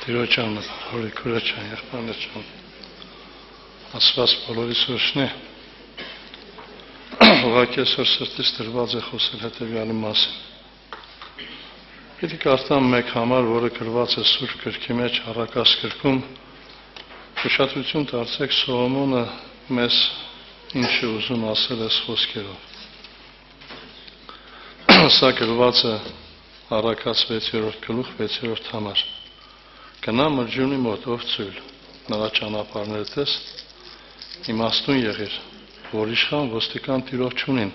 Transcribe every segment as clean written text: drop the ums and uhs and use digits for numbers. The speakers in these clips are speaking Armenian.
Տիրոջան, հորի քուրաջան, եղբայրնջան, ասված բոլորիս հոշնի, ուղղակի այսօր սրտից դրված է խոսել հետևյալի մասին։ Պիտի կարդամ մեկ համար, որը գրված է Սուրբ գրքի մեջ առակաս գրքում, ուշադրություն դարձեք Սողոմոնը մեզ ինչ է ուզում ասել այս խոսքերով։ Սա գրված է առակաց 6-րդ գլուխ 6-րդ համար։ Գնա մրջյունի մոտ, ով ծույլ, նրա ճանապարհները տես, իմաստուն եղիր, որ իշխան ոստիկան տիրող չունին,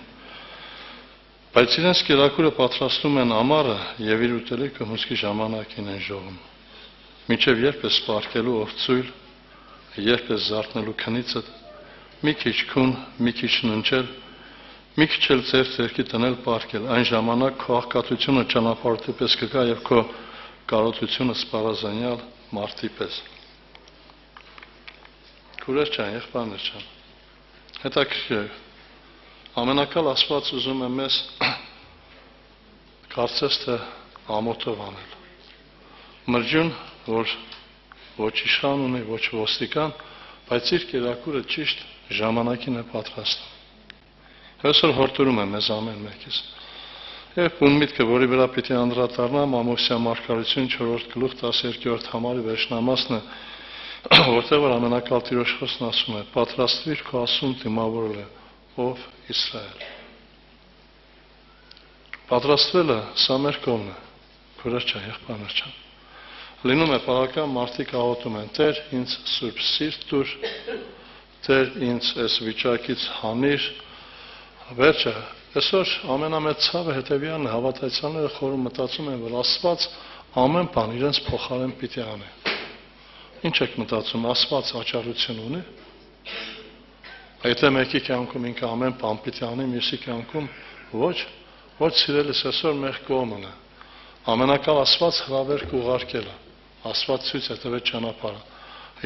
բայց իրենց կերակուրը պատրաստում են ամառը և իր ուտելիքը հունձքի ժամանակին են ժողում։ Մինչև երբ ես սպարկելու ով ծույլ, երբ ես զարթնելու քնիցդ, մի քիչ քուն, մի քիչ ննջել, մի քիչ էլ ձեր ձեռքի տնել պարկել, այն ժամանակ քո աղքատությունը ճանապարհորդի պես կգա և քո կարոտությունը սպառազանյալ մարդի պես։ Քուրեր ջան, եղբայրներ ջան, հետաքրքիր է, ամենակալ Աստված ուզում է մեզ կարծես թե ամոթով անել։ Մրջյուն, որ ոչ իշխան ունի, ոչ ոստիկան, բայց իր կերակուրը ճիշտ ժամանակին է պատրաստում։ Այսօր հորդորում եմ մեզ ամեն մեկից։ Եվ ուն միտքը, որի վրա պիտի անդրադառնամ, Ամոսյա մարգարեություն 4-րդ գլուխ 12-րդ համարի վերջնամասն է, որտեղ որ ամենակալ Տիրոջ խոսքն ասում է. պատրաստվիր քո Աստծուն դիմավորել է, ով Իսրայել։ Պատրաստվելը սա մեր կողմն է, քուրեր ջան, եղբայրներ ջան։ Լինում է պարական մարդիկ աղոթում են. Տեր ինձ սուրբ սիրտ տուր, Տեր ինձ այս վիճակից հանիր, վերջը։ Այսօր ամենամեծ ցավը հետևյալն է, հավատացյալները խորում մտածում են, որ Աստված ամեն բան իրենց փոխարեն պիտի անի։ Ինչ եք մտածում, Աստված աճառություն ունի։ Եթե մեկի կյանքում ինքը ամեն բան պիտի անի, մյուսի կյանքում ոչ սիրելիս, այսօր մեր կողմն է։ Ամենակալ Աստված հրավեր կուղարկել է, Աստված ցույց է տվել ճանապարհը։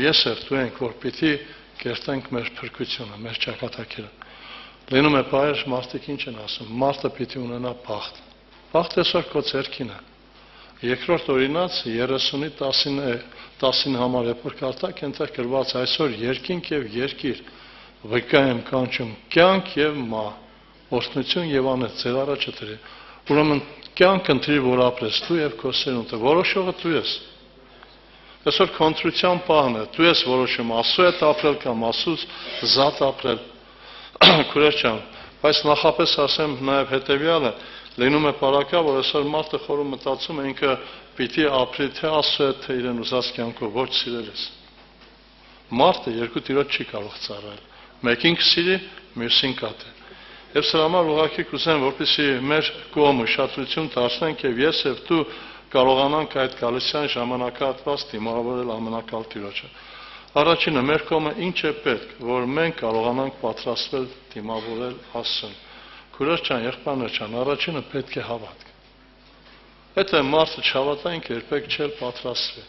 Ես եւ դու ենք, որ պիտի կերտենք մեր փրկությունը, մեր ճակատագիրը։ Լինում է բայր, մարդիկ ինչ են ասում, մարդը պիտի ունենա բախտ։ Բախտ այսօր քո ձեռքին է։ Երկրորդ օրինաց 30-10 համար երբ որ կարդակ, այնտեղ գրված այսօր երկինք եւ երկիր, վկա եմ կանչում, կյանք եւ մահ, օրհնություն եւ անետ, ձեր առաջը դրի։ Ուրեմն կյանք ընտրի, որ ապրես դու եւ քո սերունդը, որոշողը դու ես։ Այսօր քոնտրության պահն է, դու ես որոշում, Աստծո հետ ապրել կամ Աստծուց զատ ապրել։ Քուրեր ջան, բայց նախապես ասեմ նաև հետևյալը, լինում է պարակա, որ այսօր մարդը խորում մտածում է ինքը պիտի ապրի թե Աստծո հետ, թե իրեն ուզած կյանքով, ոչ սիրելիս։ Մարդը երկու տիրոջ չի կարող ծառայել, մեկին կսիրի, մյուսին կատի։ Եվ սրա համար ուղղակի կուզեմ, որպեսզի մեր կողմը ուշադրություն դարձնենք եւ ես եւ դու կարողանանք այդ գալուսյան ժամանակահատված դիմավորել ամենակալ Տիրոջը։ Առաջինը մեր կողմը ինչ է պետք, որ մենք կարողանանք պատրաստվել դիմավորել Աստծուն։ Քուրեր ջան, եղբայրներ ջան, առաջինը պետք է հավատք։ Եթե մարդը չհավատա, ինքը երբեք չէ պատրաստվի։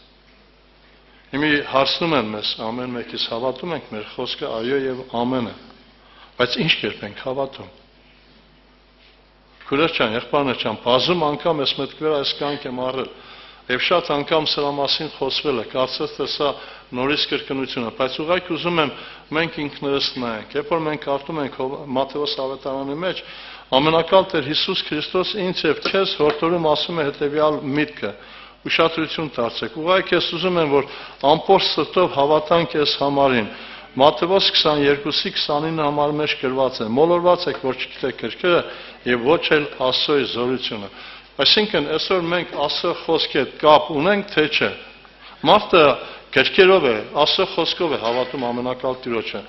Հիմա հարցնում են մեզ, ամեն մեկից հավատում ենք մեր խոսքը այո եւ ամենը, բայց ինչ կերպ ենք հավատում։ Քուրեր ջան, եղբայրներ ջան, բազում անգամ ես մտքվել այս կյանք եմ առել։ Եվ շատ անգամ սրա մասին խոսվել է, կարծես թե սա նորից կրկնություն է, բայց ուղղակի ուզում եմ մենք ինքներս նայենք։ Երբ որ մենք կարդում ենք Մատթեոս ավետարանի մեջ, ամենակալ Տեր Հիսուս Քրիստոս ինձ եւ քեզ հորդորում ասում է հետեւյալ միտքը. ուշադրություն դարձեք։ Ուղղակի ես ուզում եմ, որ ամբողջ սրտով հավատանք այս համարին։ Մատթեոս 22-29 համարի մեջ գրված է. մոլորված եք, որ չգիտեք գրքերը եւ ոչ էլ Աստծոյի զորությունը։ Այսինքն այսօր մենք Աստծո խոսքի հետ կապ ունենք, թե չէ։ Մարդը գրքերով է, Աստծո խոսքով է հավատում ամենակալ Տիրոջը։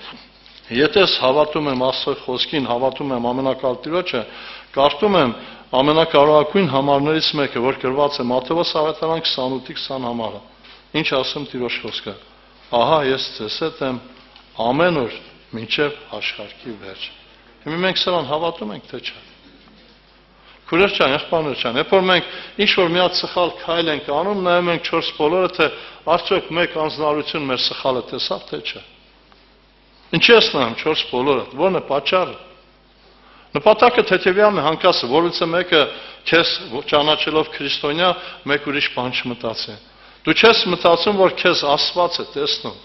Եթե ես հավատում եմ Աստծո խոսքին, հավատում եմ ամենակալ Տիրոջը, կարդում եմ ամենակարողագույն համարներից մեկը, որ գրված է Մատթեոս ավետարան 28-20 համարը։ Ինչ ասում Տիրոջ խոսքը։ Ահա ես ձեզ հետ եմ ամեն օր մինչև աշխարհի վերջ։ Հիմա մենք սրան հավատում ենք, թե չէ։ Քուրեր ջան, եղբայրներ ջան, երբ որ մենք ինչ որ մի հատ սխալ քայլ ենք անում, նայում ենք 4 բոլորը, թե արդյոք մեկ անձնարություն մեր սխալը տեսավ, թե չէ։ Ինչի ես նայում 4 բոլորը, ո՞րն է պատճառը։ Նպատակը թեթևյալն է հանկասը, որից մեկը քեզ ճանաչելով քրիստոնյա, մեկ ուրիշ բան չմտածի։ Դու չես մտածում, որ քեզ Աստված է տեսնում։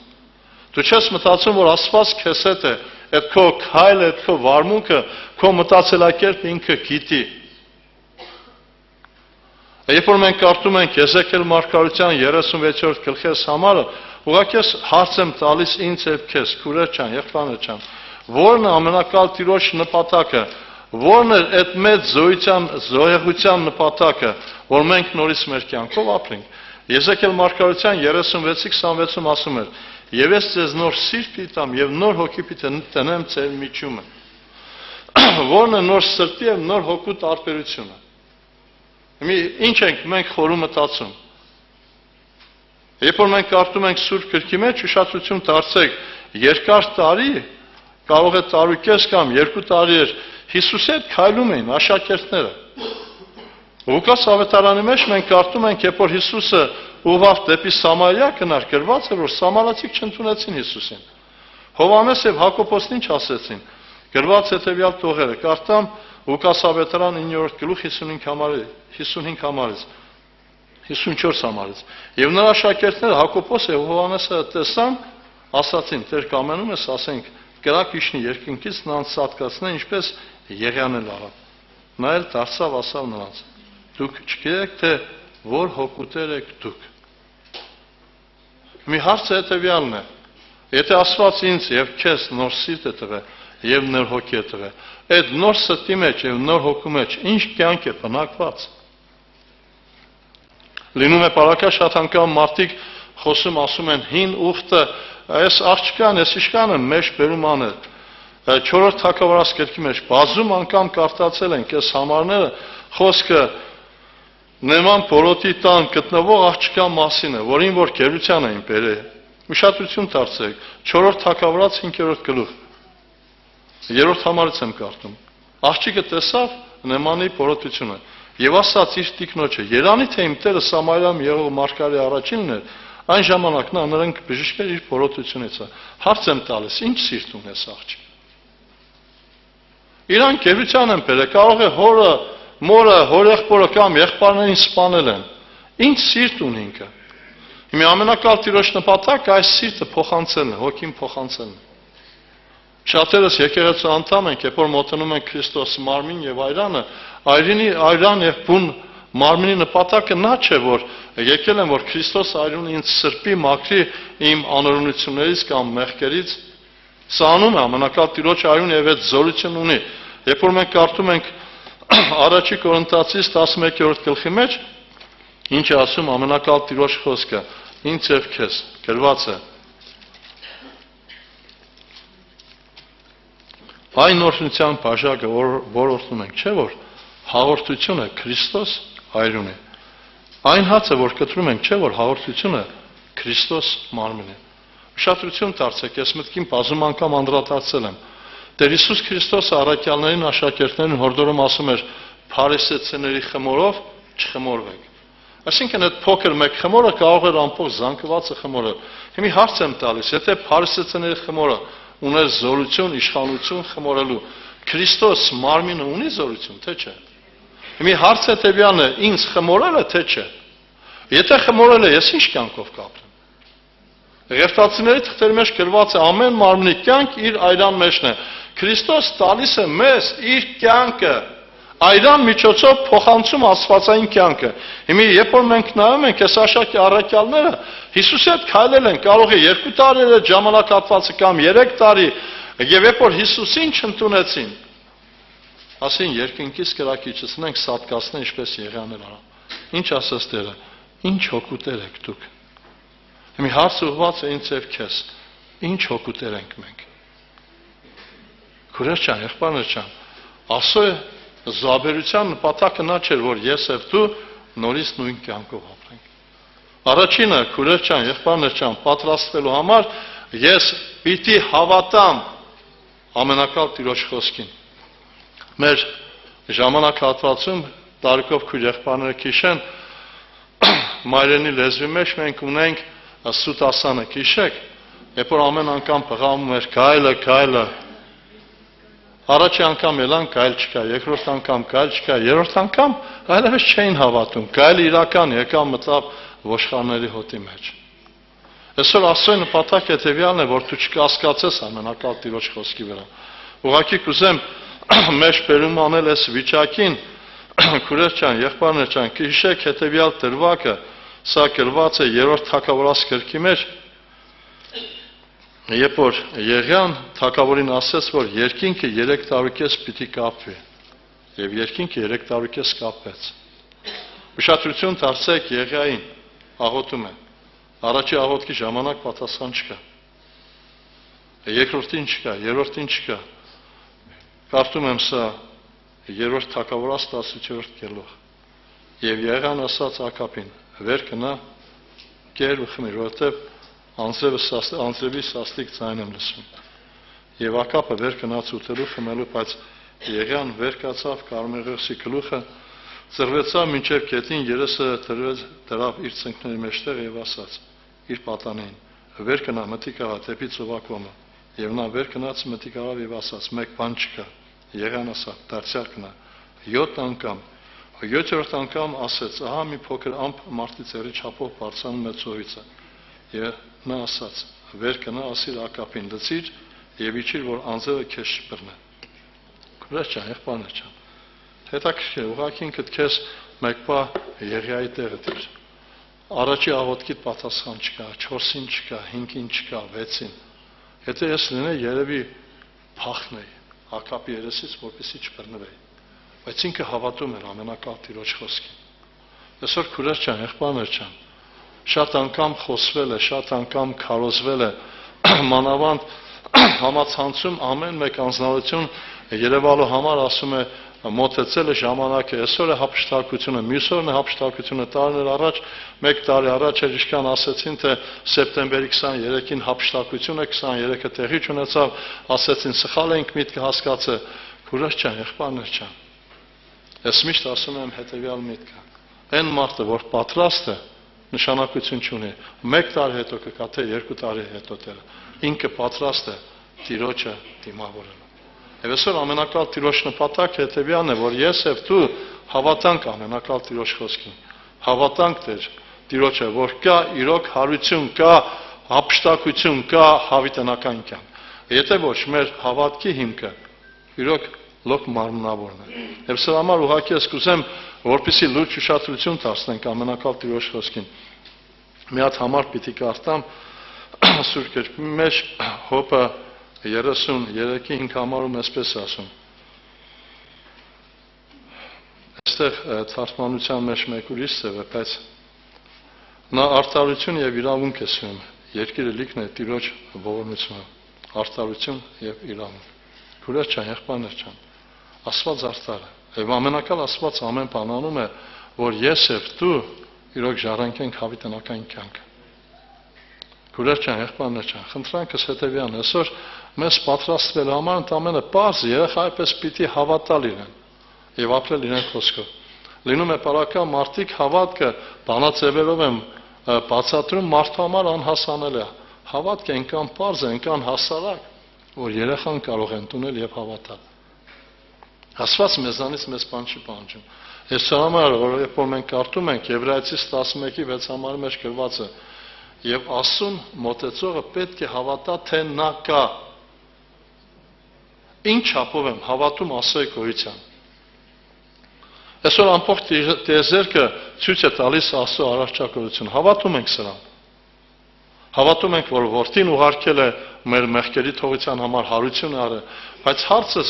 Դու չես մտածում, որ Աստված քեզ հետ է, այդ քո քայլը, այդ քո վարմունքը, քո մտածելակերպը ինքը գիտի։ Երբ որ մենք կարդում ենք Եզեկիել մարգարության 36-րդ գլխի համարը, ուղղակի հարց եմ տալիս ինձ եւ քեզ, քուրեր ջան, եղբայրներ ջան, ո՞րն է ամենակալ Տիրոջ նպատակը, ո՞րն է այդ մեծ զոհեղության նպատակը, որ մենք նորից մեր կյանքով ապրենք։ Եզեկիել մարգարության 36-26-ում ասում էր. «Եվ ես ձեզ նոր սիրտ պիտամ եւ նոր հոգի պիտեմ ձեր միջումը»։ Ո՞րն է նոր սրտի եւ նոր հոգու տարբերությունը։ Ինչ ենք մենք խորում մտածում։ Երբ որ մենք կարդում ենք Սուրբ Գրքի մեջ, ուշադրություն դարձեք, երկար տարի, կարող է տարուկես կամ 2 տարի էր Հիսուսի հետ քայլում էին աշակերտները։ Ղուկաս ավետարանի մեջ մենք կարդում ենք, երբ որ Հիսուսը ուղղավ դեպի Սամարիա գնար, գրված է, որ սամարացիք չընդունեցին Հիսուսին։ Հովհաննես եւ Հակոբոսն ինչ ասեցին։ Գրված հետեւյալ տողերը, կարդամ Ղուկաս ավետարան 9-րդ գլուխ 55 համարից, 54 համարից։ Եվ նրա աշակերտները Հակոբոս եւ Հովհաննեսը տեսան, ասացին. «Տեր կամենում ես, ասենք, կրակ իջնի երկնքից նրանց սատկացնե, ինչպես Եղիանն արավ»։ Նա էլ դարձավ ասավ նրանց. «Դուք չգիտեք, թե որ հոգուտեր եք դուք»։ Մի հարցը հետեւյալն է. եթե Աստված ինձ եւ քեզ նոր սիրտ է տվել եւ նոր հոգի է տվել, այդ նոր սրտի մեջ եւ նոր հոգու մեջ ինչ կյանք է բնակված։ Լինում է բարակա շատ անգամ մարդիկ խոսում, ասում են հին ուխտը, այս աղջկան, այս իշկանը մեջ բերում անել։ 4-րդ թագավորաց գրքի մեջ բազում անգամ կարդացել ենք այս համարները, խոսքը Նեման Պորոտի տան գտնվող աղջկա մասին է, որին որ գերության էին բերել։ Ուշադրություն դարձրեք, 4-րդ թագավորաց 5-րդ գլուխ։ 3-րդ համարից եմ կարդում։ Աղջիկը տեսավ Նեմանի պորոտությունը եւ ասաց իր տիկնոջը. «Երանի թե իմ տերը Սամարիայում եղող մարգարե առաջինն էր, այն ժամանակ նա նրան բժշկեր իր պորոտությունից»։ Հարց եմ տալիս, ինչ սիրտ ունի այս աղջիկը։ Իրան գերության են բերել, կարող է հորը, մորը, հորեղբորը կամ եղբայրներին սպանել են։ Ինչ սիրտ ունի ինքը։ Հիմա ամենակալ Տիրոջ նպատակը այս սիրտը փոխանցելն է, հոգին փոխանցելն է։ Շատերս եկեղեցու անդամ ենք, երբ որ մոտենում ենք Քրիստոսի մարմին եւ այրանը, այրան եւ բուն մարմինի նպատակը նա չէ, որ եկել եմ, որ Քրիստոս այրուն ինձ սրբի, մաքրի իմ անօրենություններից կամ մեղքերից։ Սա անում է ամենակալ Տիրոջ այրուն եւ այդ զորություն ունի։ Երբ որ մենք կարդում ենք Առաջի Կորինթացիս 11-րդ գլխի մեջ, ինչ է ասում ամենակալ Տիրոջ խոսքը, ինձ եւ քեզ, գրված է. Այն օրհնության բաժակը, որ օրհնում ենք, չէ՞ որ հաղորդությունը Քրիստոս այրուն է։ Այն հացը, որ կտրում ենք, չէ՞ որ հաղորդությունը Քրիստոս մարմին է։ Ուշադրություն դարձեք, ես մտքին բազում անգամ անդրադարձել եմ։ Տեր Հիսուս Քրիստոսը առաքյալներին, աշակերտներին հորդորում ասում էր. «Փարիսեցիների խմորով չխմորվեք»։ Այսինքն այդ փոքր մեկ խմորը կարող էր ամբողջ զանգվածը խմորել։ Հիմա հարց եմ տալիս, եթե փարիսեցիների խմորը ուներ զորություն, իշխանություն խմորելու, Քրիստոս մարմինը ունի զորություն, թե չէ։ Հիմա հարցը հետևյալն է, ինձ խմորել է, թե չէ։ Եթե խմորել է, ես ինչ կյանքով կապրեմ։ Ղևտացիների թղթերի մեջ գրված է ամեն մարմնի կյանք իր այրան մեջն է։ Քրիստոս տալիս է մեզ իր կյանքը, այրան միջոցով փոխանցում աստվածային կյանքը։ Հիմա երբ որ մենք նայում ենք այս աշակի առաքյալները, Հիսուսի հետ քայլել են, կարող է 2 տարի ժամանակահատվածը կամ 3 տարի, եւ երբ որ Հիսուսին չընդունեցին, ասին երկնքից կրակիչեցնենք սատկացնեն ինչպես Եղիանն արավ։ Ինչ ասաց Տերը, ինչ հոգուտեր եք դուք։ Հիմա հարցը ուղղված է ինձ եւ քեզ, ինչ հոգուտեր ենք մենք։ Քուրեր ջան, եղբայրներ ջան, ասո զաբերության նպատակը նա չէր, որ ես եւ դու նորից նույն կյանքով ապրենք։ Առաջինը, քուրեր ջան, եղբայրներ ջան, պատրաստվելու համար ես պիտի հավատամ ամենակալ Տիրոջ խոսքին։ Մեր ժամանակահատվածում տարիքով քույր եղբայրները քիշեն, մայրենի լեզվի մեջ մենք ունենք սուտ ասանը, քիշեք, երբ որ ամեն անգամ բղավում էր գայլը, առաջի անգամ ելան գայլ չկա, երկրորդ անգամ գայլ չկա, երրորդ անգամ այլևս չէին հավատում, գայլը իրական եկավ մտավ ոշխարների հոտի մեջ։ Այսօր Աստծո նպատակը հետևյալն է, որ դու չկասկածես ամենակալ Տիրոջ խոսքի վրա։ Ուղղակի կուզեմ մեջ բերում անել այս վիճակին, քուրեր ջան, եղբայրներ ջան, հիշեք հետևյալ դրվագը, սա գրված է 3-րդ Թագավորաց գրքի մեջ, երբ որ Եղիան թագավորին ասեց, որ երկինքը 3 տարուկես պիտի կապվի, եւ երկինքը 3 տարուկես կապվեց։ Ուշադրություն դարձեք Եղիային, աղոթում է։ Առաջի աղոթքի ժամանակ պատասխան չկա։ Երկրորդին չկա, երրորդին չկա։ Կարդում եմ սա 3-րդ Թագավորաց 18-րդ գլուխ։ Եվ Եղիան ասաց Ակապին. վեր կնա, կեր ու խմիր, որովհետև անձրևի սաստիկ ձայն եմ լսում։ Եվ Ակապը վեր կնաց ուտելու, խմելու, բայց Եղիան վեր կացավ կարմեղոսի գլուխը, ծռվեցավ մինչև գետին, երեսը դրավ իր ծնկների մեջտեղ եւ ասաց իր պատանին. վեր կնա, մտիկ աղա դեպի ծովակոմը։ Եվ նա վեր կնաց, մտիկ աղավ եւ ասաց. մեկ բան չկա։ Եղիան ասաց. դարձյալ կնա 7 անգամ։ 7-րդ անգամ ասեց. ահա մի փոքր ամպ մարդի ծերի չափով բարձրանում է ծովիցը։ Եվ նա ասաց. վեր կնա, ասիր Ակապին, լցիր եւ իջիր, որ անձրևը քեզ չբռնի։ Քուրեր ջան, եղբայրներ ջան, հետաքրքիր, ուղղակի ինքդ քեզ մեկ բա Եղիայի տեղը դիր։ Առաջի աղոթքիդ պատասխան չկա, 4-ին չկա, 5-ին չկա, 6-ին։ Եթե ես լինեի, երևի փախնեի Ակապի երեսից, որպեսզի չբռնվեի։ Բայց ինքը հավատում էր ամենակալ Տիրոջ խոսքին։ Այսօր քուրեր ջան, եղբայրներ ջան, շատ անգամ խոսվել է, շատ անգամ քարոզվել է, մանավանդ համացանցում ամեն մեկ անձնարություն Երևալու համար ասում է մոտեցել է ժամանակը, այսօր է հափշտակությունը, մյուս օրն է հափշտակությունը, տարիներ առաջ, 1 տարի առաջ էր իշքան ասեցին, թե սեպտեմբերի 23-ին հափշտակություն է, 23-ը տեղի չունեցավ, ասեցին սխալ ենք միտքը հասկացը, քուրեր ջան, եղբայրներ ջան։ Ես միշտ ասում եմ հետևյալ միտքը. այն մարդը, որ պատրաստ է, նշանակություն չունի, 1 տարի հետո կգա, թե 2 տարի հետո դերը, ինքը պատրաստ է Տիրոջը դիմավորելու։ Եվ այսօր ամենակալ Տիրոջ նպատակը հետևյալն է, որ ես եւ դու հավատանք ամենակալ Տիրոջ խոսքին, հավատանք Տիրոջը, որ կա իրոք հարություն, կա հափշտակություն, կա հավիտենական կյանք։ Եթե ոչ, մեր հավատքի հիմքը իրոք լոկ մարմնավորն է։ Եվ սրա համար ուղղակի ես կուզեմ, որպեսզի լուրջ ուշադրություն դարձնենք ամենակալ Տիրոջ խոսքին։ Մի հատ համար պիտի կարդամ Սուրբ գրքի մեջ Հոբը 33-5 համարում այսպես ասում։ Այստեղ թարգմանության մեջ մեկ ուրիշ ձև է, բայց նա արդարություն եւ իրավունք է սիրում։ Երկիրը լիքն է Տիրոջ ողորմությունը, արդարություն եւ իրավունք։ Քուրեր ջան, եղբայրներ ջան, Աստված արդար է։ Եվ ամենակալ Աստված ամեն բան անում է, որ ես եւ դու իրոք ժառանգենք հավիտենական կյանք։ Քուրեր ջան, եղբայրներ ջան, խնդրանքս հետևյալն է, այսօր մեզ պատրաստվել համար ընդամենը պարզ երեխայի պես պիտի հավատալ իրեն եւ ապրել իրեն խոսքով։ Լինում է պարական մարդիկ հավատքը բանաձևերով են բացատրում մարդու համար անհասանել է։ Հավատքը այնքան պարզ է, այնքան հասարակ, որ երեխան կարող է ընդունել եւ հավատալ։ Աստված մեզանից մեզ բան չի պահանջում։ Ես համար, երբ որ մենք կարդում ենք Եբրայեցիս 11:6 համարի մեջ գրված է. եւ Աստծուն մոտեցողը պետք է հավատա, թե նա կա։ Ինչ չափով եմ հավատում Աստծոյ գոյության։ Այսօր ամբողջ տիեզերքը ցույց է տալիս Աստծո արարչակրություն։ Հավատում ենք սրան։ Հավատում ենք, որ որդին ուղարկել է մեր մեղքերի թողության համար հարություն արել, բայց հարցս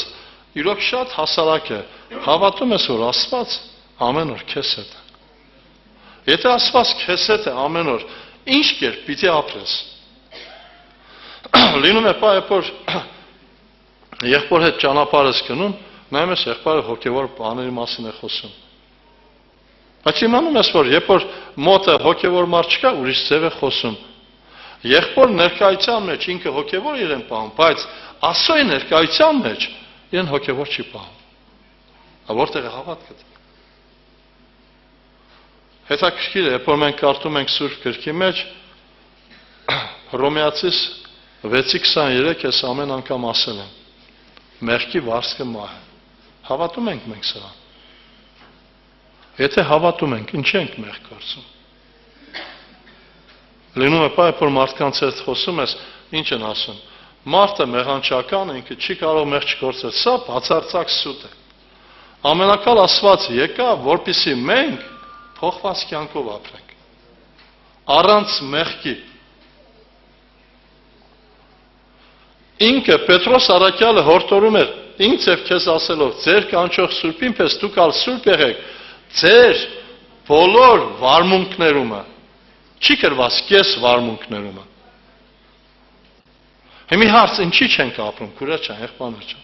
իրոք շատ հասարակ է։ Հավատում ես, որ Աստված ամեն օր քեզ հետ է։ Եթե Աստված քեզ հետ է ամեն օր, ինչ կերպ պիտի ապրես։ Լինում է որ եղբոր հետ ճանապարհ ես գնում, նայում ես եղբայրը հոգևոր բաների մասին է խոսում։ Բայց իմանում ես, որ երբ որ մոտը հոգևոր մարդ չկա, ուրիշ ձև է խոսում։ Եղբոր ներկայության մեջ ինքը հոգևոր իրեն պահում, բայց Աստծոյի ներկայության մեջ իրեն հոգևոր չի պահում։ Որտեղ է հավատքը։ Հետաքրքիր է, երբ որ մենք կարդում ենք Սուրբ գրքի մեջ, Հռոմեացիս 6:23 ես ամեն անգամ ասել եմ. մեղքի վարձքը մահ է։ Հավատում ենք մենք սրան։ Եթե հավատում ենք, ինչ ենք մեղք գործում։ Լինում է պայ, որ մարդկանց հետ խոսում ես, ինչ են ասում։ Մարդը մեղանչական է, ինքը չի կարող մեղք չգործել, սա բացարձակ սուտ է։ Ամենակալ Աստված եկավ, որպեսզի մենք փոխված կյանքով ապրենք։ Առանց մեղքի։ Ինքը Պետրոս առաքյալը հորդորում էր ինձ եւ քեզ ասելով. ձեր կանչող Սուրբին պես դուք ալ սուրբ եղեք, ձեր բոլոր վարմունքներումը, չի գրված կես վարմունքներումը։ Հիմի հարց ինչի չենք ապրում, քուրա ջան, եղբայրներ ջան։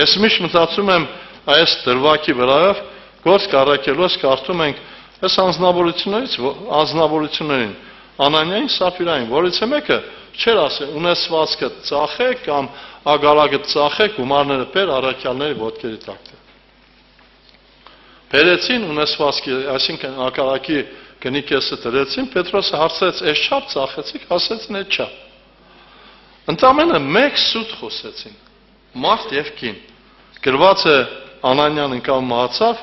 Ես միշտ մտածում եմ այս դրվագի վրայով գործ կառակելուց կարդում ենք այս անձնավորություններին, Անանիային, Սափիրային, որից մեկը չէր ասել ունեցվածքը ծախեք կամ ագալակը ծախեք, գումարները բեր առաքյալների ոտքերի տակ։ Բերեցին ունեցվածքի, այսինքն ագալակի գնի կեսը դրեցին, Պետրոսը հարցրեց, «Էս չափ ծախեցիք», ասեցին, «Էդ չափ»։ Ընդամենը մեկ սուտ խոսեցին, մարդ եւ կին։ Գրված է Անանյան ընկավ մահացավ,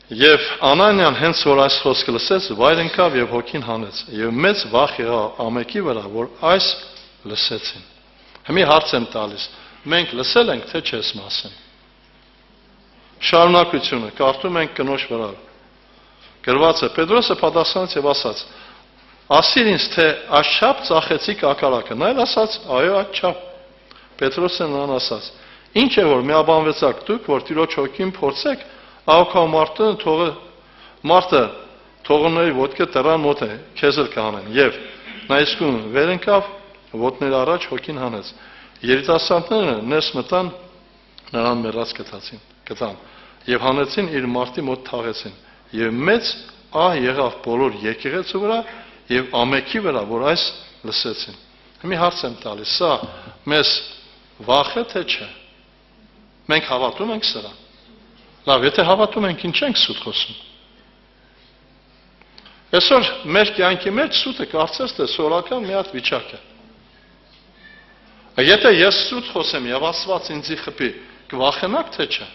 եւ Անանյան հենց որ այս խոսքը լսեց, վայր ընկավ եւ հոգին հանեց, եւ մեծ վախ եղավ ամեկի վրա, որ այս լսեցին։ Հիմի հարց եմ տալիս, մենք լսել ենք, թե չես մասին։ Շարունակությունը, կարդում ենք կնոջ վրա։ Գրված է, Պետրոսը պատասխանեց եւ ասաց. ասիր ինձ, թե աշխապ ծախեցիք ակալակը, նա էլ ասաց, այո, այդչափ։ Պետրոսը նրան ասաց. ինչ է որ միաբանվեցաք դուք, որ Տիրոջ հոգին փորձեք, ահա մարդը թողունների ոտքը տրան մոտ է, քեզ էլ կանեն։ Եվ նա իսկույն վեր ընկավ, ոտների առաջ հոգին հանեց։ Երիտասարդները ներս մտան, նրան մեռած գտան, եւ հանեցին իր մարդի մոտ թաղեցին։ Եվ մեծ ահ եղավ բոլոր եկեղեցու վրա եւ ամեկի վրա, որ այս լսեցին։ Հիմի հարց եմ տալիս, սա մեզ վախ է թե չէ։ Մենք հավատում ենք սրա։ Լավ, եթե հավատում ենք, ինչ ենք սուտ խոսում։ Այսօր մեր կյանքի մեջ սուտը կարծես թե սովորական մի հատ վիճակ է։ Եթե ես սուտ խոսեմ եւ Աստված ինձի խփի, կվախենաք թե չէ։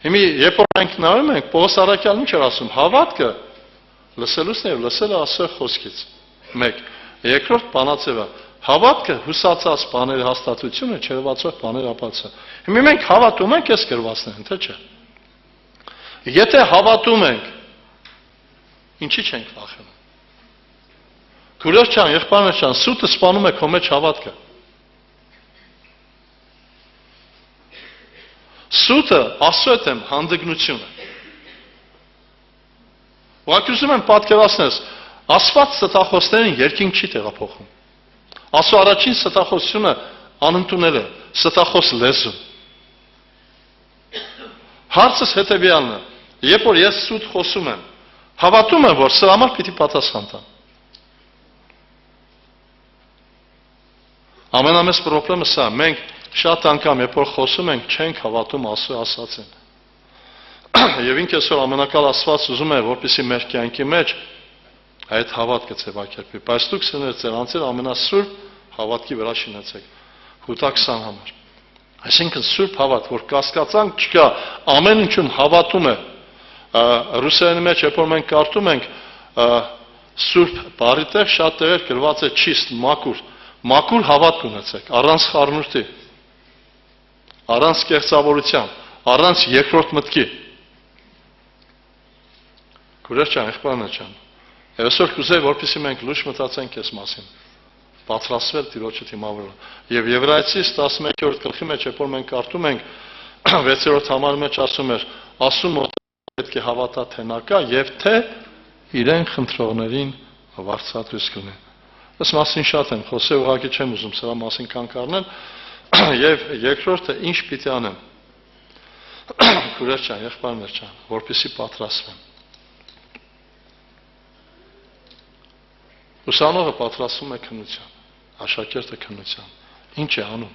Հիմի երբ որ մենք նայում ենք, Պողոս առաքյալն ինչ էր ասում, հավատքը լսելուց եւ լսելը Աստծո խոսքից։ 1. Երկրորդ բանաձևը, հավատքը հուսացած բաների հաստատությունը, չերևացող բաների ապացը։ Հիմի մենք հավատում ենք այս գրվածներին, թե չէ։ Եթե հավատում ենք, ինչի չենք վախենում։ Քուրեր ջան, եղբայրներ ջան, սուտը սպանում է քո մեջ հավատքը։ Սուտը Աստծո հետ հանդգնություն է։ Ուղղակի ուզում եմ պատկերացնես, Աստված ստախոսներին երկինք չի տեղափոխում։ Աստծո առաջին ստախոսությունը անընդունել է, ստախոս լեզու։ Հարցս հետևյալն է, երբ որ ես սուտ խոսում եմ, հավատում եմ, որ սրա համար պիտի պատասխան տամ։ Ամենամեծ խնդիրը սա, մենք շատ անգամ երբ որ խոսում ենք, չենք հավատում Աստծո ասածին։ Եվ ինքս այսօր ամենակալ Աստված ուզում է, որպեսզի մեր կյանքի մեջ այդ հավատքը ձևակերպի։ Բայց դուք սներ ձեր անձեր ամենասուրբ հավատքի վրա շինեցեք։ Հուտա 20 համար։ Այսինքն սուրբ հավատ, որ կասկածանք չկա, ամեն ինչում հավատում է։ Ռուսերենի մեջ երբ որ մենք կարդում ենք սուրբ բառի տեղ շատ տեղեր գրված է ճիստ, մաքուր հավատ ունեցեք, առանց խառնուրդի, առանց կեղծավորության, առանց երկրորդ մտքի։ Քուրեր ջան, եղբայրներ ջան, այսօր կուզեի, որպեսզի մենք լույս մտածենք այս մասին, բացրացվել Տիրոջը դիմավորել։ Եվ Եվրայեցիս 11-րդ գլխի մեջ, երբ որ մենք կարդում ենք 6-րդ համարի մեջ ասում էր, ասում որ պետք է հավատա թե նա կա եւ թե իրեն խնդրողներին վարձատրույց կլինի։ Այս մասին շատ եմ խոսել, ուղղակի չեմ ուզում սրա մասին կանգ առնել։ Եվ երկրորդը ինչ պիտի անեմ։ Քուրեր ջան, եղբայրներ ջան, որպեսզի պատրաստվեմ։ Ուսանողը պատրաստվում է քննության, աշակերտը քննության։ Ինչ է անում։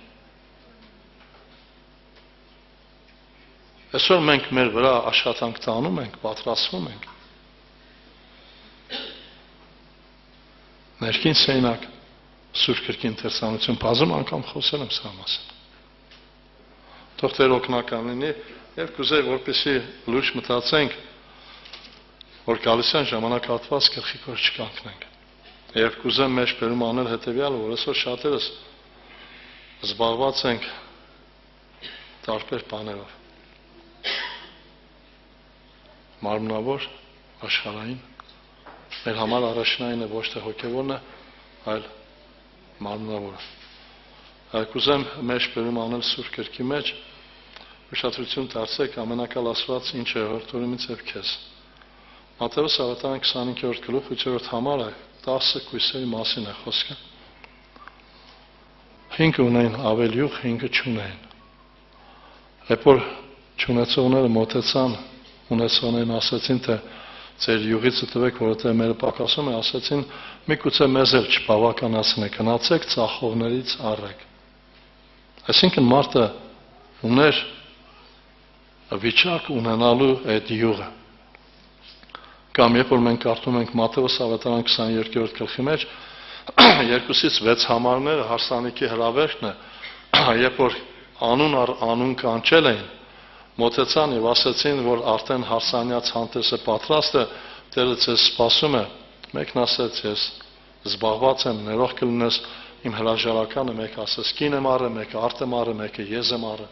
Այսօր մենք մեր վրա աշխատանք տանում ենք, պատրաստվում ենք։ Ներքին սենյակ, Սուրբ Գրքի ընթերցանություն, բազում անգամ խոսել եմ սրա մասին։ Թող Տեր օգնական լինի եւ կուզեի, որպեսզի լուրջ մտածենք որ գալիս են ժամանակահատված գլխիկոր չկանգնենք։ Եվ կուզեմ մեջ բերում անել հետևյալը, որ այսօր շատերս զբաղված ենք տարբեր բաներով։ Մարմնավոր, աշխարհային, մեր համար առաջնային է ոչ թե հոգևորն է, այլ մարմնավորը։ Կուզեմ մեջ բերում անել Սուրբ Գրքի մեջ, ուշադրություն դարձեք ամենակալ Աստված ինչ է հորդորում ինձ եւ քեզ։ Մատթեոս ավետարան 25-րդ գլուխ 8-րդ համարը 10 կույսերի մասին է խոսքը։ 5 ունեն ավելյուղ, 5 չունեն։ Երբ որ չունեցողները մոտեցան, ունեցողներին ասացին, թե ձեր յուղից տվեք, որովհետև մերը պակասում է, ասացին, միգուցե մեզ էլ չբավականացնեք, գնացեք ծախողներից առեք։ Այսինքն մարդը ուներ վիճակ ունենալու այդ յուղը։ Կամ երբ որ մենք կարդում ենք Մատթեոս ավետարան 22-րդ գլխի մեջ, 2-ից 6 համարները հարսանիքի հրավերքն է, երբ որ անուն առ անուն կանչել էին, մոտեցան եւ ասացին, որ արդեն հարսանյաց հանդեսը պատրաստ է, Տերը ձեզ սպասում է։ Մեկն ասաց, ես զբաղված եմ, ներող կլինես իմ հրաժարականը, մեկը ասաց, կին եմ առը, մեկը արդ եմ առը, մեկը ես եմ առը։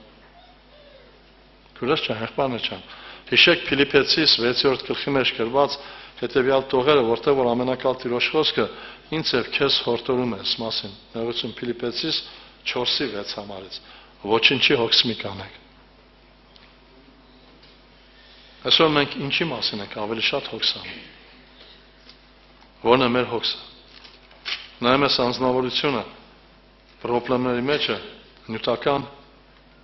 Քուրես ջան, եղբայրներ ջան, հիշեք Փիլիպեցիս 6-րդ գլխի մեջ գրված հետևյալ տողերը, որտեղ որ ամենակալ Տիրոջ խոսքը ինձ եւ քեզ հորդորում է այս մասին։ Ներողություն Փիլիպեցիս 4:6 համարից։ Ոչինչի հոգս մի կանեք։ Այսօր մենք ինչի մասին ենք ավելի շատ հոգս անում։ Որն է մեր հոգսը։ Նայում ես անձնավորությունը, պրոբլեմների մեջ է, նյութական,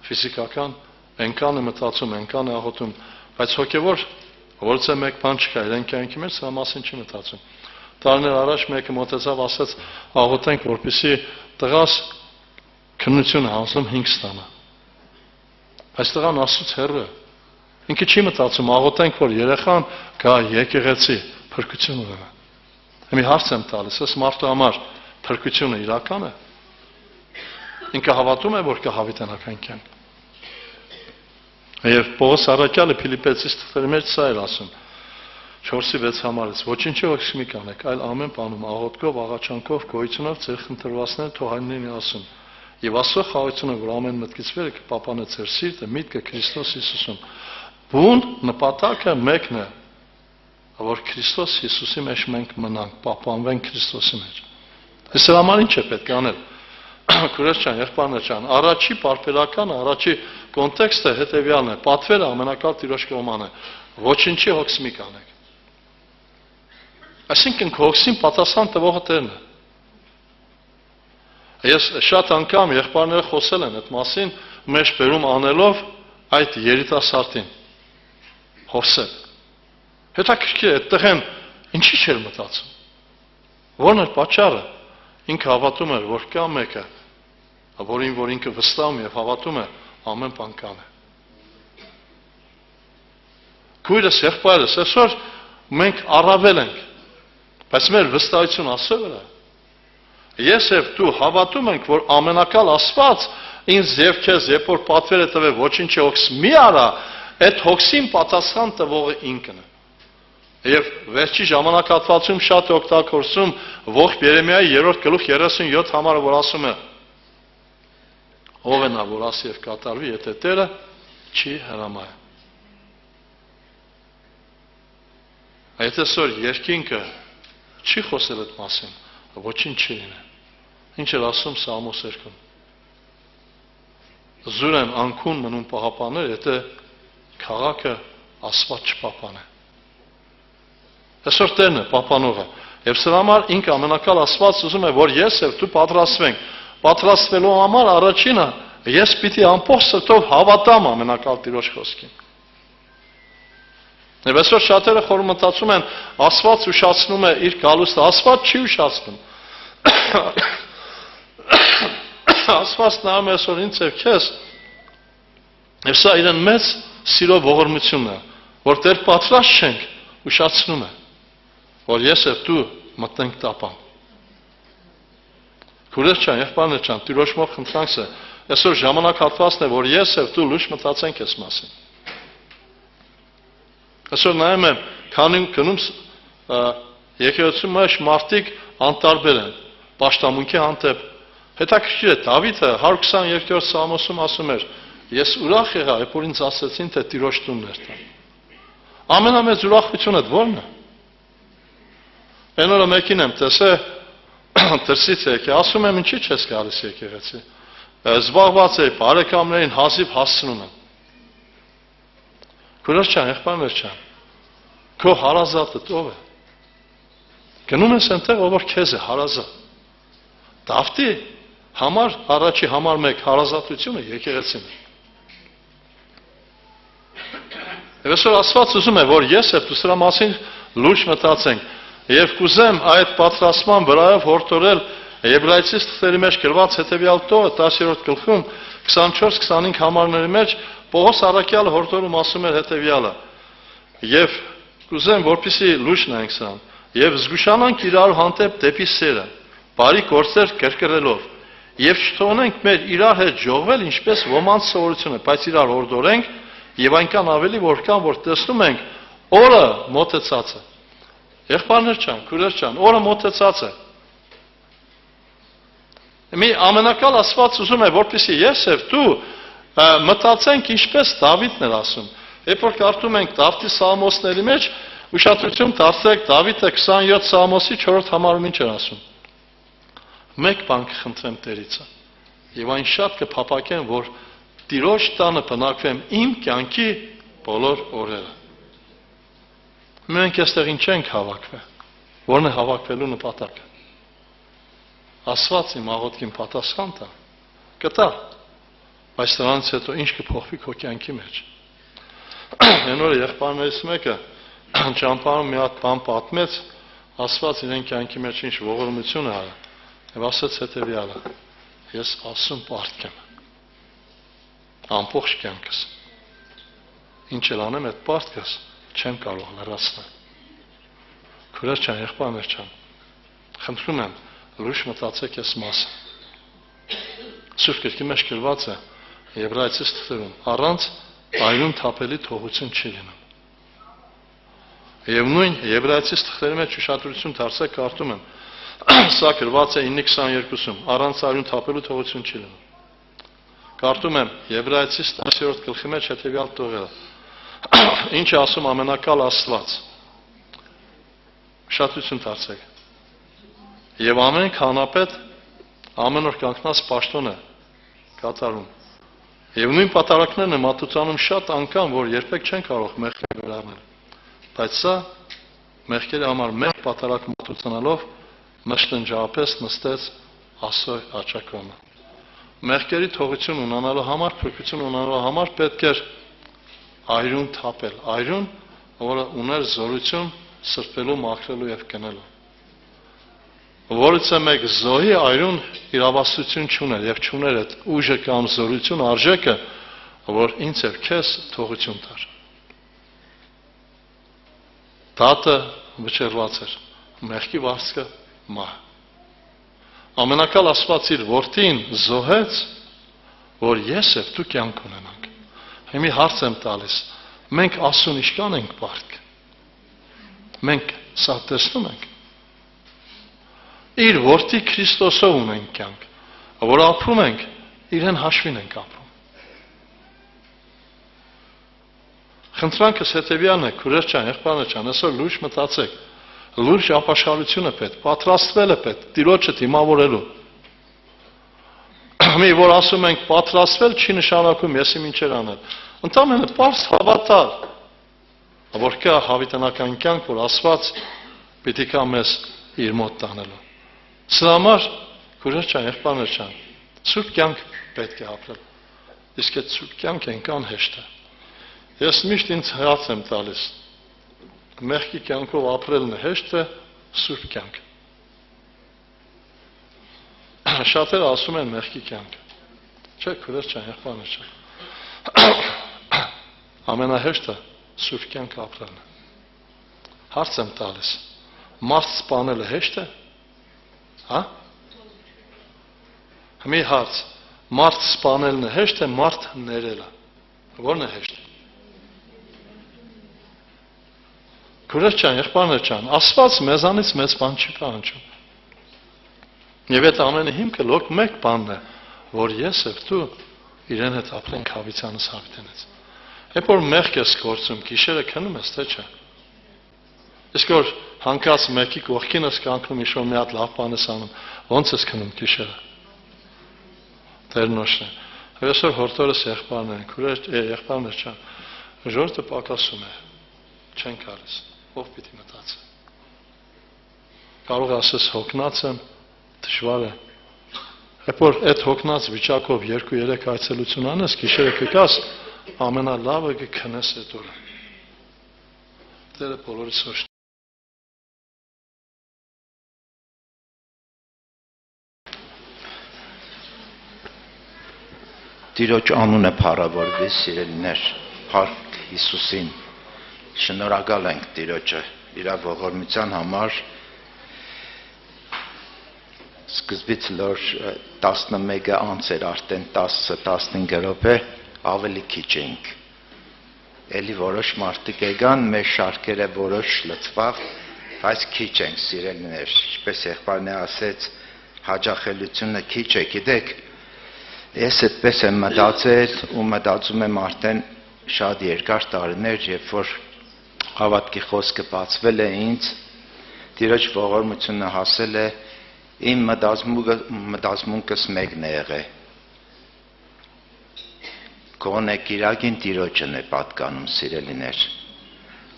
ֆիզիկական, այնքան է մտածում, այնքան է աղոթում, բայց հոգևոր, որից է մեկ բան չկա, իրեն կյանքի մեջ սա մասին չի մտածում։ Տարիներ առաջ մեկը մոտեցավ, ասաց, աղոթենք, որպեսզի տղաս քննություն է անցնում 5 ստանա։ Այս տղան Աստծուց հեռու է։ Ինքը չի մտածում, աղոթենք, որ երեխան գա եկեղեցի, փրկություն ունենա։ Մի հարց եմ տալիս, այս մարդու համար փրկությունը իրական է։ Ինքը հավատում է, որ կա հավիտենական կյանք։ Եվ Պողոս առաքյալը Փիլիպեցիս թղթերի մեջ սա էր ասում 4:6 համարից, ոչինչի հոգս մի կանեք, այլ ամեն բանում աղոթքով, աղաչանքով, գոյությունով ձեր խնդրվածները թող հայտնեն ասում։ Եվ Աստծո խաղաղությունը, որ ամեն մտքից վեր կպապանե ձեր սիրտը, միտքը Քրիստոս Հիսուսում։ Բուն նպատակը մեկն է, որ Քրիստոս Հիսուսի մեջ մենք մնանք, պահպանվենք Քրիստոսի մեջ։ Այս համար ինչ է պետք անել։ Քուրես ջան, եղբայրներ ջան, առաջի պարբերականը, առաջի կոնտեքստը հետևյալն է, պատվերը ամենակալ Տիրոջ կողմն է, ոչինչի հոգս մի կանեք։ Այսինքն հոգսին պատասխան տվողը Տերն է։ Ես շատ անգամ եղբայրները խոսել են այդ մասին, մեջ բերում անելով այդ երիտասարդին Հովսեփ։ Հետաքրքիր է, այդ տղեն ինչի չէր մտածում։ Որն էր պատճառը։ Ինքը հավատում էր, որ կա մեկը, որին որ ինքը վստահում եւ հավատում է, ամեն բան կան է։ Քույրս, եղբայրս, այսօր մենք առավել ենք, բայց մեր վստահությունը Աստծո վրա։ Ես եւ դու հավատում ենք, որ ամենակալ Աստված ինձ եւ քեզ, երբ որ պատվեր է տվել ոչինչ հոգս մի արա, այդ հոգսին պատասխան տվողը ինքն է։ Եվ վերջի ժամանակահատվածում շատ է օգտագործում ողջ Երեմիայի 3-րդ գլուխ 37 համարը, որ ասում է. Ով է նա, որ ասի եւ կատարվի, եթե Տերը չի հրամայ։ Այդ այսօր երկինքը չի խոսել այդ մասին, ոչինչ չի լինի։ Ինչ էր ասում Սաղմոս 2-ում։ Զուր են անքուն մնում պահապաներ, եթե քաղաքը Աստված չպահպանե։ Այսօր Տերն է պահպանողը։ Եվ սրա համար ինքը ամենակալ Աստված ուզում է, որ ես եւ դու պատրաստվենք։ Պատրաստվելու համար առաջինը ես պիտի ամբողջ սրտով հավատամ ամենակալ Տիրոջ խոսքին։ Եվ այսօր շատերը խորը մտածում են, Աստված ուշացնում է իր գալուստը, Աստված չի ուշացնում։ Աստված նայում է այսօր ինձ եւ քեզ։ Եվ սա իրեն մեծ սիրո ողորմությունն է, որ դեռ պատրաստ չենք, ուշացնում է, որ ես եւ դու մտնենք տապան։ Քուրես ջան, եղբայրներ ջան, Տիրոջ մոտ խնդրանքս է, այսօր ժամանակահատվածն է, որ ես եւ դու լույս մտածենք այս մասին։ Այսօր նայում եմ քանում եկեղեցու մեջ մարդիկ անտարբեր են պաշտամունքի հանդեպ։ Հետաքրքիր է, Դավիթը 122-րդ Սաղմոսում ասում էր. ես ուրախ եղա, երբ որ ինձ ասեցին, թե Տիրոջ տունն էր տան։ Ամենամեծ ուրախությունը ո՞րն է։ Այն օրը մեկին եմ տեսել, դրսից եկե, ասում եմ, ինչի՞ չես գալիս եկեղեցի։ Զբաղված էի, բարեկամներին հազիվ հասցնում եմ։ Քուրս ջան, եղբայրներ ջան, քո հարազատը ով է։ Գնում ես այնտեղ, ով որ քեզ է հարազատ։ Դավթի համար առաջի համար 1 հարազատությունը եկեղեցին է։ Եվ այսօր Աստված ուզում է, որ ես եւ դու սրա մասին լուրջ մտածենք։ Եվ կուզեմ այդ պատրաստման վրայով հորդորել Եբրայեցիս թղթերի մեջ գրված հետևյալ տողը 10-րդ գլխում 24-25 համարների մեջ Պողոս առաքյալը հորդորում ասում էր հետևյալը. Եվ կուզեմ, որպեսզի լուրջ նայենք սրան, եւ զգուշանանք իրար հանդեպ դեպի սերը, բարի գործեր կրկրելով, եւ չթողնենք մեր իրար հետ ժողվել, ինչպես ոմանց սովորություն է, բայց իրար հորդորենք եւ այնքան ավելի որքան որ տեսնում ենք օրը մոտեցած է։ Եղբայրներ ջան, քուրեր ջան, օրը մոտեցած է։ Մի ամենակալ Աստված ուզում է, որպեսզի ես եւ դու մտածենք ինչպես Դավիթն էր ասում։ Երբ որ կարդում ենք Դավթի սաղմոսների մեջ, ուշադրություն դարձրեք Դավիթը 27 սաղմոսի 4-րդ համարում ինչ էր ասում։ Մեկ բան կխնդրեմ Տերիցը, եւ այն շատ կփափակեմ, որ Տիրոջ տանը բնակվեմ իմ կյանքի բոլոր օրերը։ Մենք այստեղ ինչ ենք հավաքվել։ Որն է հավաքվելու նպատակը։ Աստված իմ աղոթքին պատասխան տա։ Կտա։ Բայց դրանից հետո ինչ կփոխվի քո կյանքի մեջ։ Այն օրը եղբայրներից մեկը ճամփարում մի հատ բան պատմեց, Աստված իրեն կյանքի մեջ ինչ ողորմություն է արել։ Եվ ասաց հետևյալը. ես ասում պարտք եմ։ Ամբողջ կյանքս։ Ինչ էլ անեմ այդ պարտքս չեմ կարող լրացնել։ Քուրեր ջան, եղբայրներ ջան, խնդրում եմ լուրջ մտածեք այս մասը։ Սուրբ գրքի մեջ գրված է Եբրայեցիս թղթերում առանց այրուն թափելի թողություն չի լինում։ Եվ նույն Եբրայեցիս թղթերի մեջ ուշադրություն դարձեք կարդում եմ։ Սա գրված է 9:22-ում առանց այրուն թափելու թողություն չի լինում։ Կարդում եմ Եբրայեցիս 10-րդ գլխի մեջ հետևյալ տողերը։ Ինչ է ասում ամենակալ Աստված։ Ուշադրություն դարձեք։ Եվ ամեն քահանապետ ամեն օր կանգնած պաշտոն է կատարում։ Եվ նույն պատարակներն է մատուցանում շատ անգամ, որ երբեք չեն կարող մեղքեր վերանել։ Բայց սա մեղքերի համար մեկ պատարակ մատուցանալով մշտնջապես նստեց Աստծո աջակողմը։ Մեղքերի թողություն ունենալու համար, փրկություն ունենալու համար պետք էր այրուն թափել, այրուն, որը ուներ զորություն սրբելու, մաքրելու եւ կնելու։ Որից է մեկ զոհի այրուն իրավասություն չուներ եւ չուներ այդ ուժը կամ զորություն արժեքը, որ ինձ եւ քեզ թողություն տար։ Տատը վճռված էր, մեղքի վարձքը մահ։ Ամենակալ Աստված իր որդին զոհեց, որ ես եւ դու կյանք ունենանք։ Հիմի հարց եմ տալիս, մենք ասուն իշքան ենք պարտք։ Մենք սա տեսնում ենք։ Իր որդի Քրիստոսով ունենք կյանք, որ ապրում ենք, իրեն հաշվին ենք ապրում։ Խնդրանքս հետևյալն է, քուրեր ջան, եղբայրներ ջան, այսօր լուրջ մտածեք, լուրջ ապաշխարություն է պետք, պատրաստվել է պետք, Տիրոջը դիմավորելու։ Մի որ ասում ենք պատրաստվել, չի նշանակում ես իմ ինչեր անել։ Ընդամենը պարզ հավատալ, որ կա հավիտենական կյանք, որ Աստված պիտի կա մեզ իր մոտ տանելու։ Սրա համար, քուրեր ջան, եղբայրներ ջան, սուրբ կյանք պետք է ապրել։ Իսկ այդ սուրբ կյանքը այնքան հեշտ է։ Ես միշտ ինձ հարց եմ տալիս, մեղքի կյանքով ապրելն է հեշտ է, սուրբ կյանք։ Շատերը ասում են մեղքի կյանք։ Չէ, քուրեր ջան, եղբայրներ ջան։ Ամենահեշտը սուրբ կյանք ապրելն է։ Հարց եմ տալիս, մարդ սպանելը հեշտ է։ Հա? Մի հարց, մարդ սպանելն է հեշտ է, մարդ ներելը։ Որն է հեշտ։ Քուրեր ջան, եղբայրներ ջան, Աստված մեզանից մեծ բան չի պահանջում։ Եվ այդ ամենի հիմքը լոկ մեկ բանն է, որ ես եւ դու իրեն հետ ապրենք հավիտյանս հավիտենից։ Երբ որ մեղք ես գործում, գիշերը քնում ես, թե չէ։ Իսկ որ հանկած մեկի կողքին ես կանգնում, ինչ-որ մի հատ լավ բան ես անում, ո՞նց ես քնում գիշերը։ Տերն օշն է։ Այսօր հորտորս եղբայրներ են, քուրեր եղբայրներ ջան, ժողովուրդը պակասում է, չեն կարես, ով պիտի մտածի։ Կարող ասես հոգնած եմ, դժվար է։ Երբ որ այդ հոգնած վիճակով 2-3 այցելություն անես, գիշերը կգաս, ամենալավը կքնես այդ օրը։ Տերը բոլորիս օշն։ Տիրոջ անունը փառավորվի, սիրելիներ, փառք Հիսուսին։ Շնորհակալ ենք Տիրոջը իր ողորմության համար։ Սկզբից լոր 11-ը անց էր արդեն 10-15 րոպե ավելի քիչ ենք։ Էլի որոշ մարդիկ եկան, մեր շարքերը որոշ լծվավ, բայց քիչ ենք սիրելիներ։ Ինչպես եղբայրն ասեց, հաջախելությունը քիչ է, գիտեք։ Ես այդպես եմ մտածել ու մտածում եմ արդեն շատ երկար տարիներ, երբ որ հավատքի խոսքը բացվել է ինձ, Տիրոջ ողորմությունը հասել է, իմ մտածմունքս մեկն է եղել։ Գոնե Կիրակին Տիրոջն է պատկանում, սիրելիներ։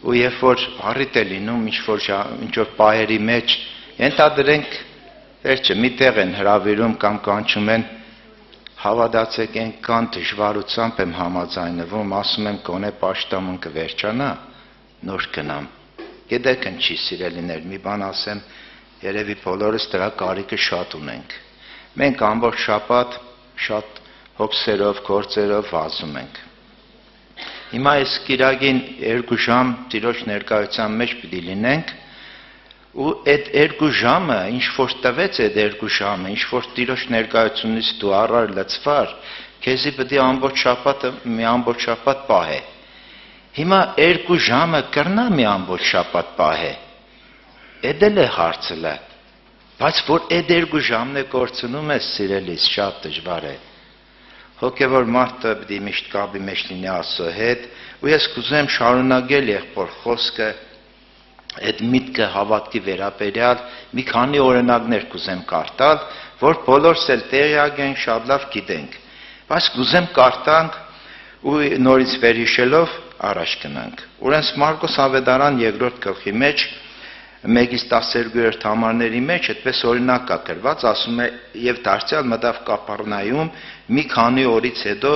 Ու երբ որ առիթ է լինում ինչ-որ պահերի մեջ, ենթադրենք, վերջը մի տեղ են հրավիրում կամ կանչում են, հավատացեք ենքան դժվարությամբ եմ համաձայնվում, ասում եմ գոնե պաշտամունքը վերջանա, նոր գնամ։ Գիտեք ինչի սիրելիներ, մի բան ասեմ, երևի բոլորս դրա կարիքը շատ ունենք։ Մենք ամբողջ շաբաթ շատ հոգսերով, գործերով վազում ենք։ Հիմա այս Կիրակին 2 ժամ Տիրոջ ներկայության մեջ պիտի լինենք, ու այդ 2 ժամը, ինչ որ տվեց այդ 2 ժամը, ինչ որ Տիրոջ ներկայությունից դու առար լծվար, քեզի պետք է ամբողջ շաբաթ պահե։ Հիմա 2 ժամը կրնա մի ամբողջ շաբաթ պահե։ Էդ էլ է հարցը, բայց որ այդ 2 ժամն է կորցնում ես սիրելիս, շատ դժվար է։ Հոգևոր մարդը պետք է միշտ կապի մեջ լինի Աստծո հետ, ու ես կուզեմ շարունակել եղբոր խոսքը, այդ միտքը հավատքի վերաբերյալ մի քանի օրինակներ կուզեմ կարդալ, որ բոլորս էլ տեղյակ ենք, շատ լավ գիտենք, բայց կուզեմ կարդանք ու նորից վերհիշելով առաջ գնանք։ Ուրեմն Մարկոս ավետարան 2-րդ գլխի մեջ 1-12 համարների մեջ այդպես օրինակ կա գրված, ասում է եւ դարձյալ մտավ Կապառնայում մի քանի օրից հետո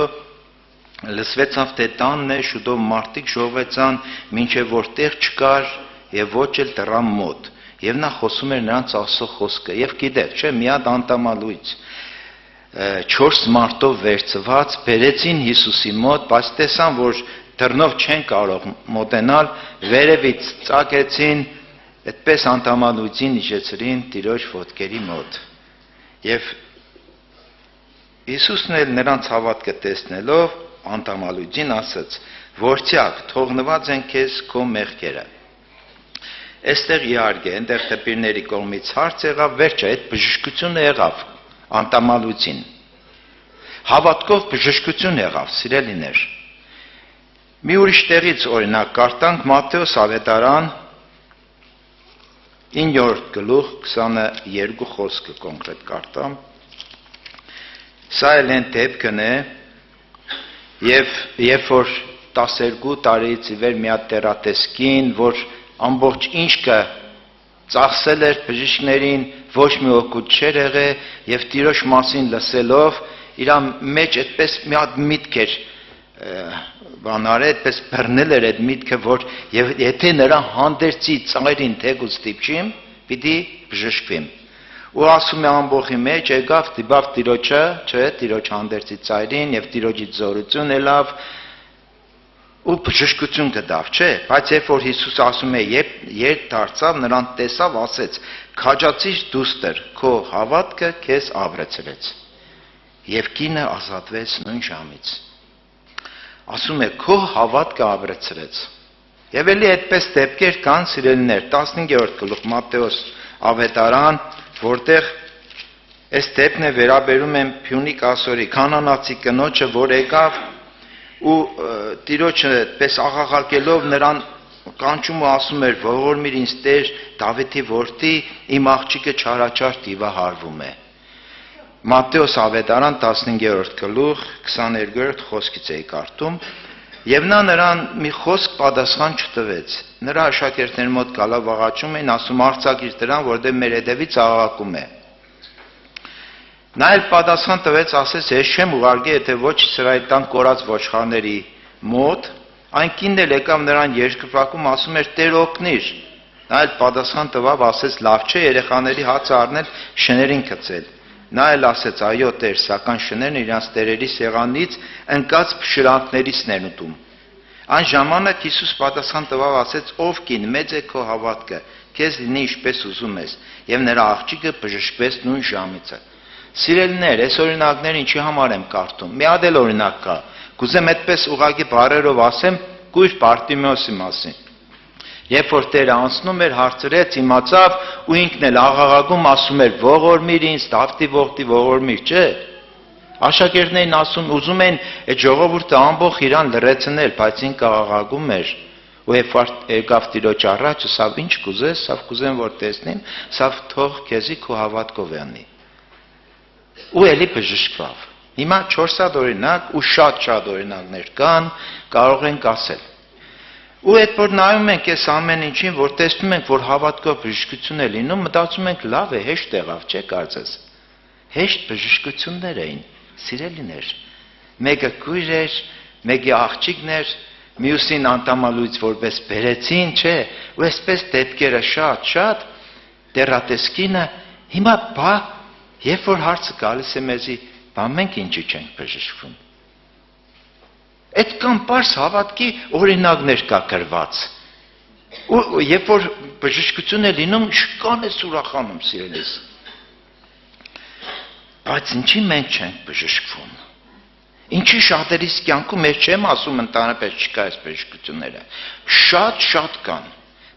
լսվեցավ թե տանն է, շուտով մարդիկ ժողվեցան, մինչև որտեղ չկար եւ ոչ էլ դրան մոտ, եւ նա խոսում էր նրանց Աստծո խոսքը, եւ գիտեք, չէ, մի հատ անտամալույց 4 մարդով վերցված բերեցին Հիսուսի մոտ, բայց տեսան, որ դռնով չեն կարող մոտենալ, վերևից ծակեցին, այդպես անտամալույցին իջեցրին Տիրոջ ոտքերի մոտ։ Եվ Հիսուսն էլ նրանց հավատքը տեսնելով անտամալույցին ասաց. «Որդյակ, թողնված են քեզ քո մեղքերը»։ Այստեղ իհարկե այնտեղ դպիրների կողմից հարց եղավ, վերջը այդ բժշկությունը եղավ անտամալույցին։ Հավատքով բժշկություն եղավ, սիրելիներ։ Մի ուրիշ տեղից օրինակ կարդանք Մատթեոս ավետարան 9-րդ գլուխ 22 խոսքը կոնկրետ կարդամ։ Սա էլ են դեպքն է, երբ որ 12 տարիից ի վեր մի հատ տերատեսկին, որ ամբողջ ինչքը ծախսել էր բժիշկներին, ոչ մի օգուտ չէր եղել, եւ Տիրոջ մասին լսելով իր մեջ այդպես մի հատ միտք էր բանարը, այդպես բռնել էր այդ միտքը, որ եթե նրա հանդերձի ծայրին թեկուց դիպչիմ, պիտի բժշկվիմ։ Ու ասում է ամբողջի մեջ եկավ դիպավ Տիրոջը, չէ, Տիրոջ հանդերձի ծայրին եւ Տիրոջի զորություն ելավ ու բժշկություն գտավ, չէ, բայց երբ որ Հիսուս ասում է, երբ դարձավ, նրան տեսավ, ասեց. «Քաջացիր դուստր, քո հավատքը քեզ ապրեցրեց»։ Եվ կինը ազատվեց նույն ժամից։ Ասում է, քո հավատքը ապրեցրեց։ Եվ էլի այդպես դեպքեր կան, սիրելիներ, 15-րդ գլուխ Մատթեոս ավետարան, որտեղ այս դեպքն է վերաբերում են Փյունիկ ասորի կանանացի կնոջը, որ եկավ ու տիրոջը այդպես աղաղակելով նրան կանչում ու ասում էր. «Ողորմիր ինձ Տեր, Դավիթի որդի, իմ աղջիկը չարաչար դիվահարվում է»։ Մատթեոս ավետարան 15-րդ գլուխ 22-րդ խոսքից էի կարդում, եւ նա նրան մի խոսք պատասխան չտվեց։ Նրա աշակերտների մոտ գալով աղաչում էին, ասում արձակիր դրան, որտեղ մեր հետևից աղաղակում է։ Նա էլ պատասխան տվեց, ասեց. «Ես չեմ ուղարկի, եթե ոչ Իսրայելի տան կորած ոչխարների մոտ»։ Այն կինն էլ եկավ նրան երկրպագում, ասում էր. «Տեր օգնիր»։ Նա էլ պատասխան տվավ, ասեց. «Լավ չէ երեխաների հացը առնել, շներին գցել»։ Նա էլ ասեց. «Այո, Տեր, սակայն շներն իրանց տերերի սեղանից ընկած փշրանքներիցն են ուտում»։ Այն ժամանակ Հիսուս պատասխան տվավ, ասեց. «Ով կին, մեծ է քո հավատքը, քեզ լինի ինչպես ուզում ես»։ Եվ նրա աղջիկը բժշկվեց նույն ժամից։ Սիրելիներ, այս օրինակները ինչի համար եմ կարդում։ Մի հատ էլ օրինակ կա։ Կուզեմ այդպես ուղղակի բառերով ասեմ կույր Բարտիմեոսի մասին։ Երբ որ Տերը անցնում էր, հարցրեց, իմացավ ու ինքն էլ աղաղակում ասում էր. «Ողորմիր ինձ, Դավթի որդի, ողորմիր», չէ՞։ Աշակերտներն ասում, ուզում են այդ ժողովուրդը ամբողջ իրան լրացնել, բայց ինքը աղաղակում էր։ Ու երբ եկավ Տիրոջ առաջ, սավ ինչ կուզես, սավ կուզեմ որ տեսնեմ, սավ թող քեզի քո հավատքով անի։ Ու էլի բժշկավ։ Հիմա 4 հատ օրինակ ու շատ օրինակներ կան, կարող ենք ասել։ Ու այդ որ նայում ենք այս ամեն ինչին, որ տեսնում ենք, որ հավատքով բժշկություն է լինում, մտածում ենք լավ է, հեշտ եղավ, չէ՞ կարծես։ Հեշտ բժշկություններ էին, սիրելիներ։ Մեկը կույր էր, մեկի աղջիկն էր, մյուսին անտամալույց որպես բերեցին, չէ՞։ Ու այսպես դեպքերը շատ դեռատեսկինը հիմա բա երբ որ հարցը գալիս է մեզի, բա մենք ինչի չենք բժշկվում։ Այդքան պարզ հավատքի օրինակներ կա գրված։ Ու երբ որ բժշկություն է լինում, շքան է ուրախանում, սիրելիս։ Բայց ինչի մենք չենք բժշկվում։ Ինչի շատերիս կյանքում ես չեմ ասում ընդհանրապես չկա այս բժշկությունները։ Շատ կան,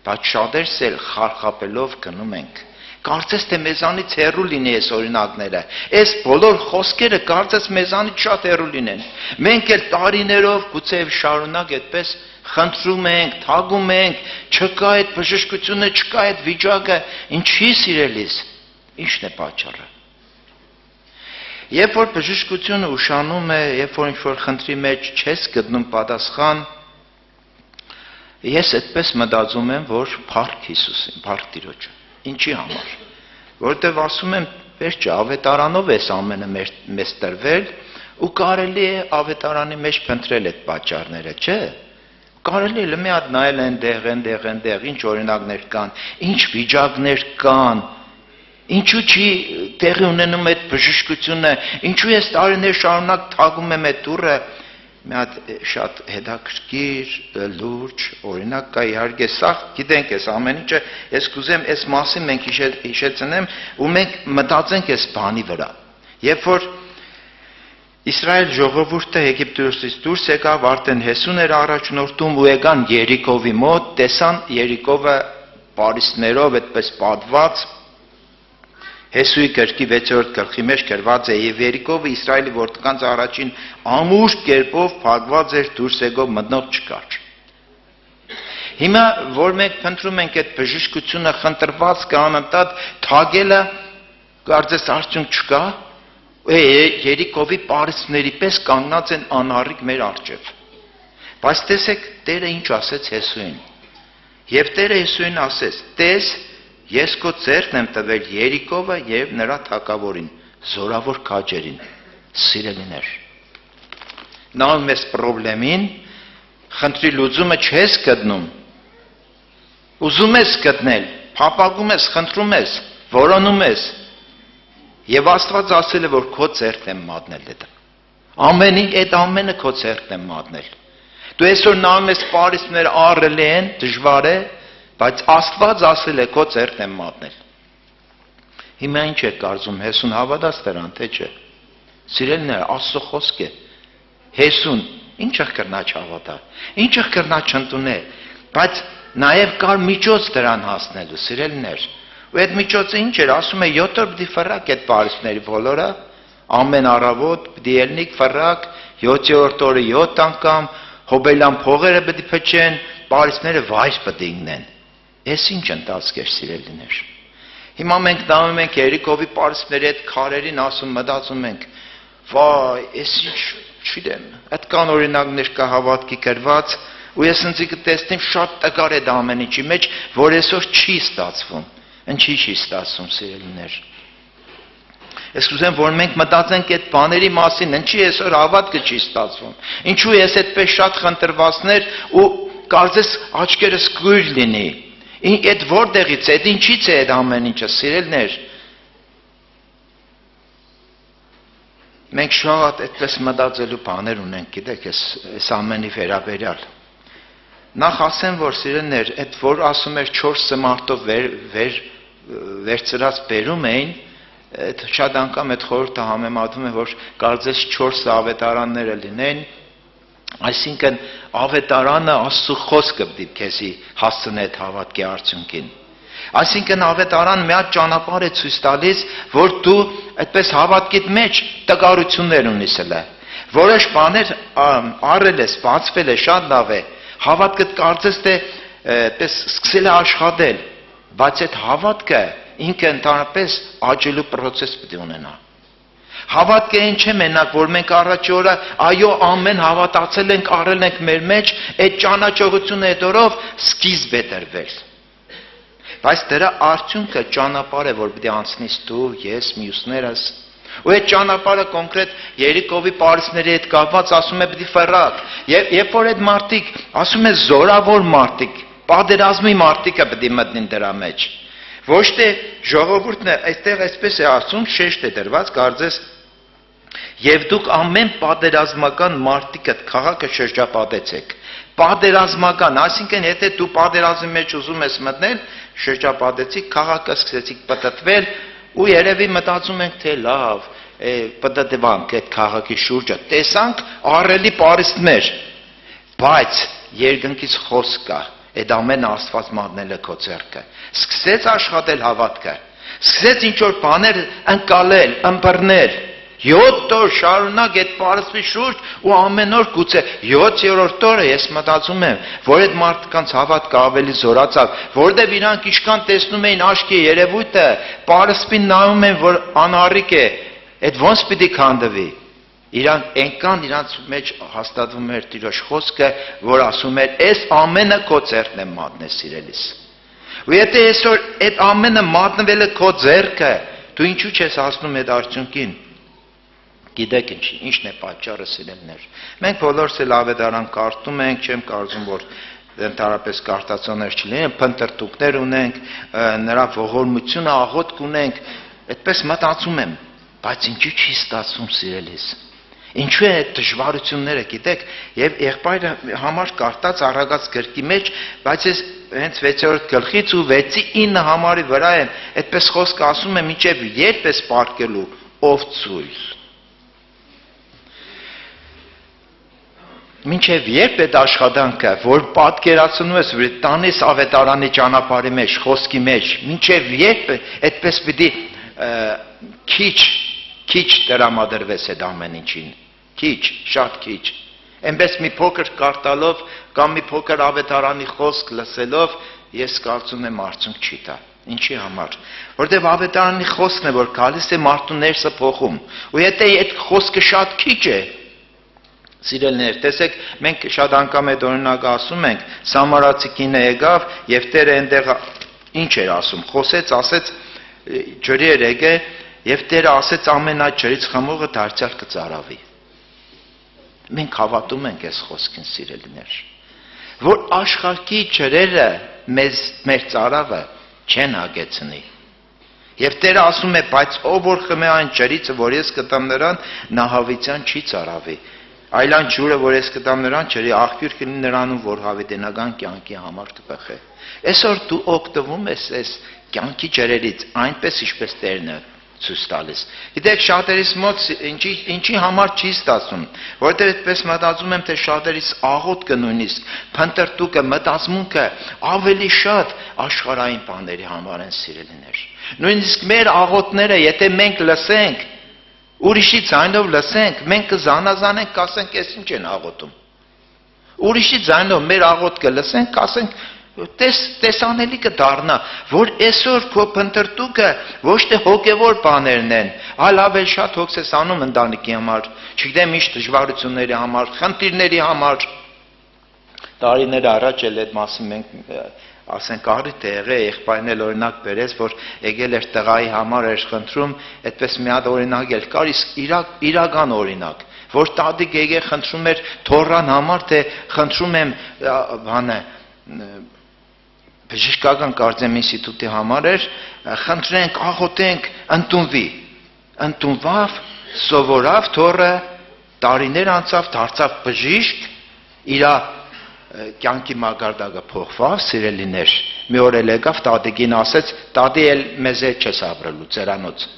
բայց շատերս էլ խարխապելով գնում ենք։ Կարծես թե մեզանից հեռու լինի այս օրինակները։ Այս բոլոր խոսքերը կարծես մեզանից շատ հեռու լինեն։ Մենք էլ տարիներով գուցե շարունակ այդպես խնդրում ենք, թագում ենք, չկա այդ բժշկությունը, չկա այդ վիճակը, ինչի սիրելիս։ Ինչն է պատճառը։ Երբ որ բժշկությունը ուշանում է, երբ որ ինչ-որ խնդրի մեջ չես գտնում պատասխան, ես այդպես մտածում եմ, որ փառք Հիսուսին, փառք Տիրոջը։ Ինչի համար։ Որտեվ ասում եմ, վերջը ավետարանով էս ամենը մեզ տրվել ու կարելի է ավետարանի մեջ փնտրել այդ պատճառները, չէ՞։ Կարելի է մի հատ նայել այնտեղ, ինչ օրինակներ կան, ինչ վիճակներ կան, ինչու չի տեղի ունենում այդ բժշկությունը, ինչու ես տարիներ շարունակ թագում եմ այդ դուռը։ Մի հատ շատ հետաքրքիր, լուրջ օրինակ կա, իհարկե սա գիտենք այս ամեն ինչը, ես կուզեմ այս մասին մենք հիշեցնեմ ու մենք մտածենք այս բանի վրա։ Երբ որ Իսրայել ժողովուրդը Եգիպտոսից դուրս եկավ, արդեն Հեսուն էր առաջնորդում ու եկան Երիկովի մոտ, տեսան Երիկովը պարիսպներով այդպես պատված։ Հեսուի գրքի 6-րդ գլխի մեջ գրված է. «Եվ Երիկովը Իսրայելի որդկանց առաջին ամուր կերպով փակված էր, դուրս եկող մտնող չկար»։ Հիմա որ մենք փնտրում ենք այդ բժշկությունը, խնդրված կանանտատ թագելը, կարծես արդյունք չկա, Երիկովի պարիսպների պես կանգնած են անառիկ մեր առջև։ Բայց տեսեք, Տերը ինչ ասեց Հեսուին։ Եվ Տերը Հեսուին ասեց. «Տես, ես քո ձեռքն եմ տվել Երիկովը եւ նրա թագավորին, զորավոր քաջերին»։ Սիրելիներ, նայում ես խնդրին, խնդրի լուծումը չես գտնում։ Ուզում ես գտնել, փափագում ես, խնդրում ես, որոնում ես։ Եվ Աստված ասել է, որ քո ձեռքն եմ մատնել դա։ Այդ ամենը քո ձեռքն եմ մատնել։ Դու այսօր նայում ես պարիսպները առելի են, դժվար է, բայց Աստված ասել է քո ձեռքն եմ մատնել։ Հիմա ինչ է կարծում, Հեսուն հավատաց դրան, թե չէ։ Սիրելիներ, Աստծո խոսք է։ Հեսուն ինչը կրնա չհավատա, ինչը կրնա չընդունել։ Բայց նաև կար միջոց դրան հասնելու, սիրելիներ։ Ու այդ միջոցը ինչ էր, ասում է 7 օր պիտի ֆռակ այդ պարիսպների բոլորը, ամեն առավոտ պիտի ելնիկ ֆռակ, 7-րդ օրը 7 անգամ, հոբելյան փողերը պիտի փչեն, պարիսպները վայր պիտի ինգնեն։ Էս ինչ ընթացք էր, սիրելիներ։ Հիմա մենք նայում ենք Երիկովի պարիսպների այդ քարերին, ասում մտածում ենք, վայ, էս ինչ, չգիտեմ, այդքան օրինակներ կա հավատքի գրված, ու ես ինձ կտեսնեմ շատ տկար է դա ամեն ինչի մեջ, որ այսօր չի ստացվում։ Ինչի չի ստացվում, սիրելիներ։ Ես կուզեմ, որ մենք մտածենք այդ բաների մասին, ինչի այսօր հավատքը չի ստացվում։ Ինչու ես այդպես շատ խնդրվածներ ու կարծես աչքերս կույր լինի։ Այդ որտեղից է, այդ ինչից է այդ ամեն ինչը, սիրելիներ։ Մենք շատ այդպես մտածելու բաներ ունենք, գիտեք, այս ամենի վերաբերյալ։ Նախ ասեմ, որ սիրելիներ, այդ որ ասում էր 4 սմարտով վերցրած բերում էին, այդ շատ անգամ այդ խորհուրդը համեմատում է, որ կարծես 4 ավետարանները լինեն, այսինքն ավետարանը Աստծո խոսքը պիտի քեզի հասցնի այդ հավատքի արդյունքին։ Այսինքն ավետարան մի հատ ճանապարհ է ցույց տալիս, որ դու այդպես հավատքիդ մեջ տկարություններ ունես հլը։ Որոշ բաներ առել ես, բացվել է, շատ լավ է։ Հավատքդ կարծես թե այդպես սկսել է աշխատել, բայց այդ հավատքը ինքը ընդհանրապես աճելու process պիտի ունենա։ Հավատքը այն չէ մենակ, որ մենք առաջի օրը այո ամեն հավատացել ենք, արել ենք մեր մեջ, այդ ճանաչողությունը հետորով սկիզբ է դրվել։ Բայց դրա արդյունքը ճանապարհ է, որ պիտի անցնես դու, ես, մյուսներս։ Ու այդ ճանապարհը կոնկրետ Երիկովի պարիսպների հետ կապված ասում է պիտի ֆռակ։ Երբ որ այդ մարդիկ, ասում է զորավոր մարդիկ, պատերազմի մարդիկը պիտի մտնեն դրա մեջ։ Ոչ թե ժողովուրդն է, այստեղ այսպես է ասում, շեշտ է դրված, կարծես եւ դուք ամեն պատերազմական մարդիկդ քաղաքը շրջապատեցեք։ Պատերազմական, այսինքն եթե դու պատերազմի մեջ ուզում ես մտնել, շրջապատեցիք, քաղաքը սկսեցիք պտտվել ու երևի մտածում ենք թե լավ, պտտվանք այդ քաղաքի շուրջը, տեսանք առելի պարիսպներ, բայց երկնքից խոսք կա, այդ ամենը Աստված մատնել է քո ձեռքը։ Սկսեց աշխատել հավատքը, սկսեց ինչ որ բաներ ընկալել, ըմբռնել։ 7 օր շարունակ այդ պարիսպի շուրջ ու ամեն օր գուցե 7-րդ օրը ես մտածում եմ, որ այդ մարդկանց հավատքը ավելի զորացավ, որովհետև իրանք ինչքան տեսնում էին աչքի երևույթը, պարիսպին նայում են, որ անառիկ է, այդ ոնց պիտի քանդվի։ Իրանք այնքան իրանց մեջ հաստատվում էր Տիրոջ խոսքը, որ ասում էր, «Այս ամենը քո ձեռքն է մատնել, սիրելիս»։ Ու եթե այսօր այդ ամենը մատնվել է քո ձեռքը, դու ինչու չես հասնում այդ արդյունքին։ Գիտեք ինչն է պատճառը, սիրելիներ։ Մենք բոլորս էլ ավետարան կարդում ենք, չեմ կարծում, որ ընդհանրապես կարտացողներ չլինեն, փնտրտուքներ ունենք, նրա ողորմությունը աղոթք ունենք, այդպես մտածում եմ, բայց ինչու չի ստացվում, սիրելիս։ Ինչու է այդ դժվարությունները, գիտեք, եւ եղբայրը համար կարդաց առագած գրքի մեջ, բայց ես հենց 6-րդ գլխից ու 6-ի 9 համարի վրա եմ, այդպես խոսքը ասում է, մինչև երբ ես պարկելու, ով ծույլ։ Մինչև երբ այդ աշխատանքը, որ պատկերացնում ես, որ տանես ավետարանի ճանապարհի մեջ, խոսքի մեջ, մինչև երբ այդպես պիտի քիչ տրամադրվես այդ ամեն ինչին, քիչ, շատ քիչ։ Այնպես մի փոքր կարդալով կամ մի փոքր ավետարանի խոսք լսելով, ես կարծում եմ արդյունք չի տա։ Ինչի համար։ Որտեղ ավետարանի խոսքն է, որ գալիս է մարդու ներսը փոխում։ Ու եթե այդ խոսքը շատ քիչ է, սիրելիներ, տեսեք, մենք շատ անգամ այդ օրինակը ասում ենք, Սամարացի կինը եկավ եւ Տերը այնտեղ ինչ էր ասում, խոսեց, ասեց ջրի էր եկե եւ Տերը ասեց ամեն այդ ջրից խմողը դարձյալ կծարավի։ Մենք հավատում ենք այս խոսքին, սիրելիներ, որ աշխարհի ջրերը մեր ծարավը չեն հագեցնի։ Եվ Տերը ասում է, բայց ով որ խմե այն ջրից, որ ես կտամ նրան, նա հավիտյան չի ծարավի։ Այլ այն ջուրը, որ ես կտամ նրան, ջրի աղբյուր կլինի նրանում, որ հավիտենական կյանքի համար կպղե։ Այսօր դու օգտվում ես այս կյանքի ջրերից, այնպես ինչպես Տերն է ցույց տալիս։ Գիտեք, շատերիս մոտ ինչի համար չի ստացվում, որովհետև այդպես մտածում եմ, թե շատերիս աղոթքը նույնիսկ փնտրտուքը, մտածմունքը ավելի շատ աշխարհային բաների համար են, սիրելիներ։ Նույնիսկ մեր աղոթները, եթե մենք լսենք, ուրիշի ձայնով լսենք, մենք կզանազանենք, կասենք, ես ինչ են աղոթում։ Ուրիշի ձայնով մեր աղոթքը լսենք, կասենք, տեսանելի կդառնա, որ այսօր քո փնտրտուքը ոչ թե հոգևոր բաներն են, այլ ավելի շատ հոգս ես անում ընտանիքի համար, չգիտեմ ինչ դժվարությունների համար, խնդիրների համար։ Տարիներ առաջ էլ այդ մասին մենք ասենք առիթ է եղել, եղբայրն էլ օրինակ բերեց, որ եկել էր տղայի համար էր խնդրում, այդպես մի հատ օրինակ էլ կար, իսկ իրական օրինակ, որ տատիկ եկել խնդրում էր թոռան համար, թե խնդրում եմ բանը բժշկական կարծեմ ինստիտուտի համար էր, խնդրենք, աղոթենք, ընդունվավ, սովորավ թոռը, տարիներ անցավ, դարձավ բժիշկ, իր կյանքի մակարդակը փոխվավ, սիրելիներ, մի օր էլ եկավ տատիկին ասեց, տատի էլ մեզ հետ չես ապրելու, ծերանոց։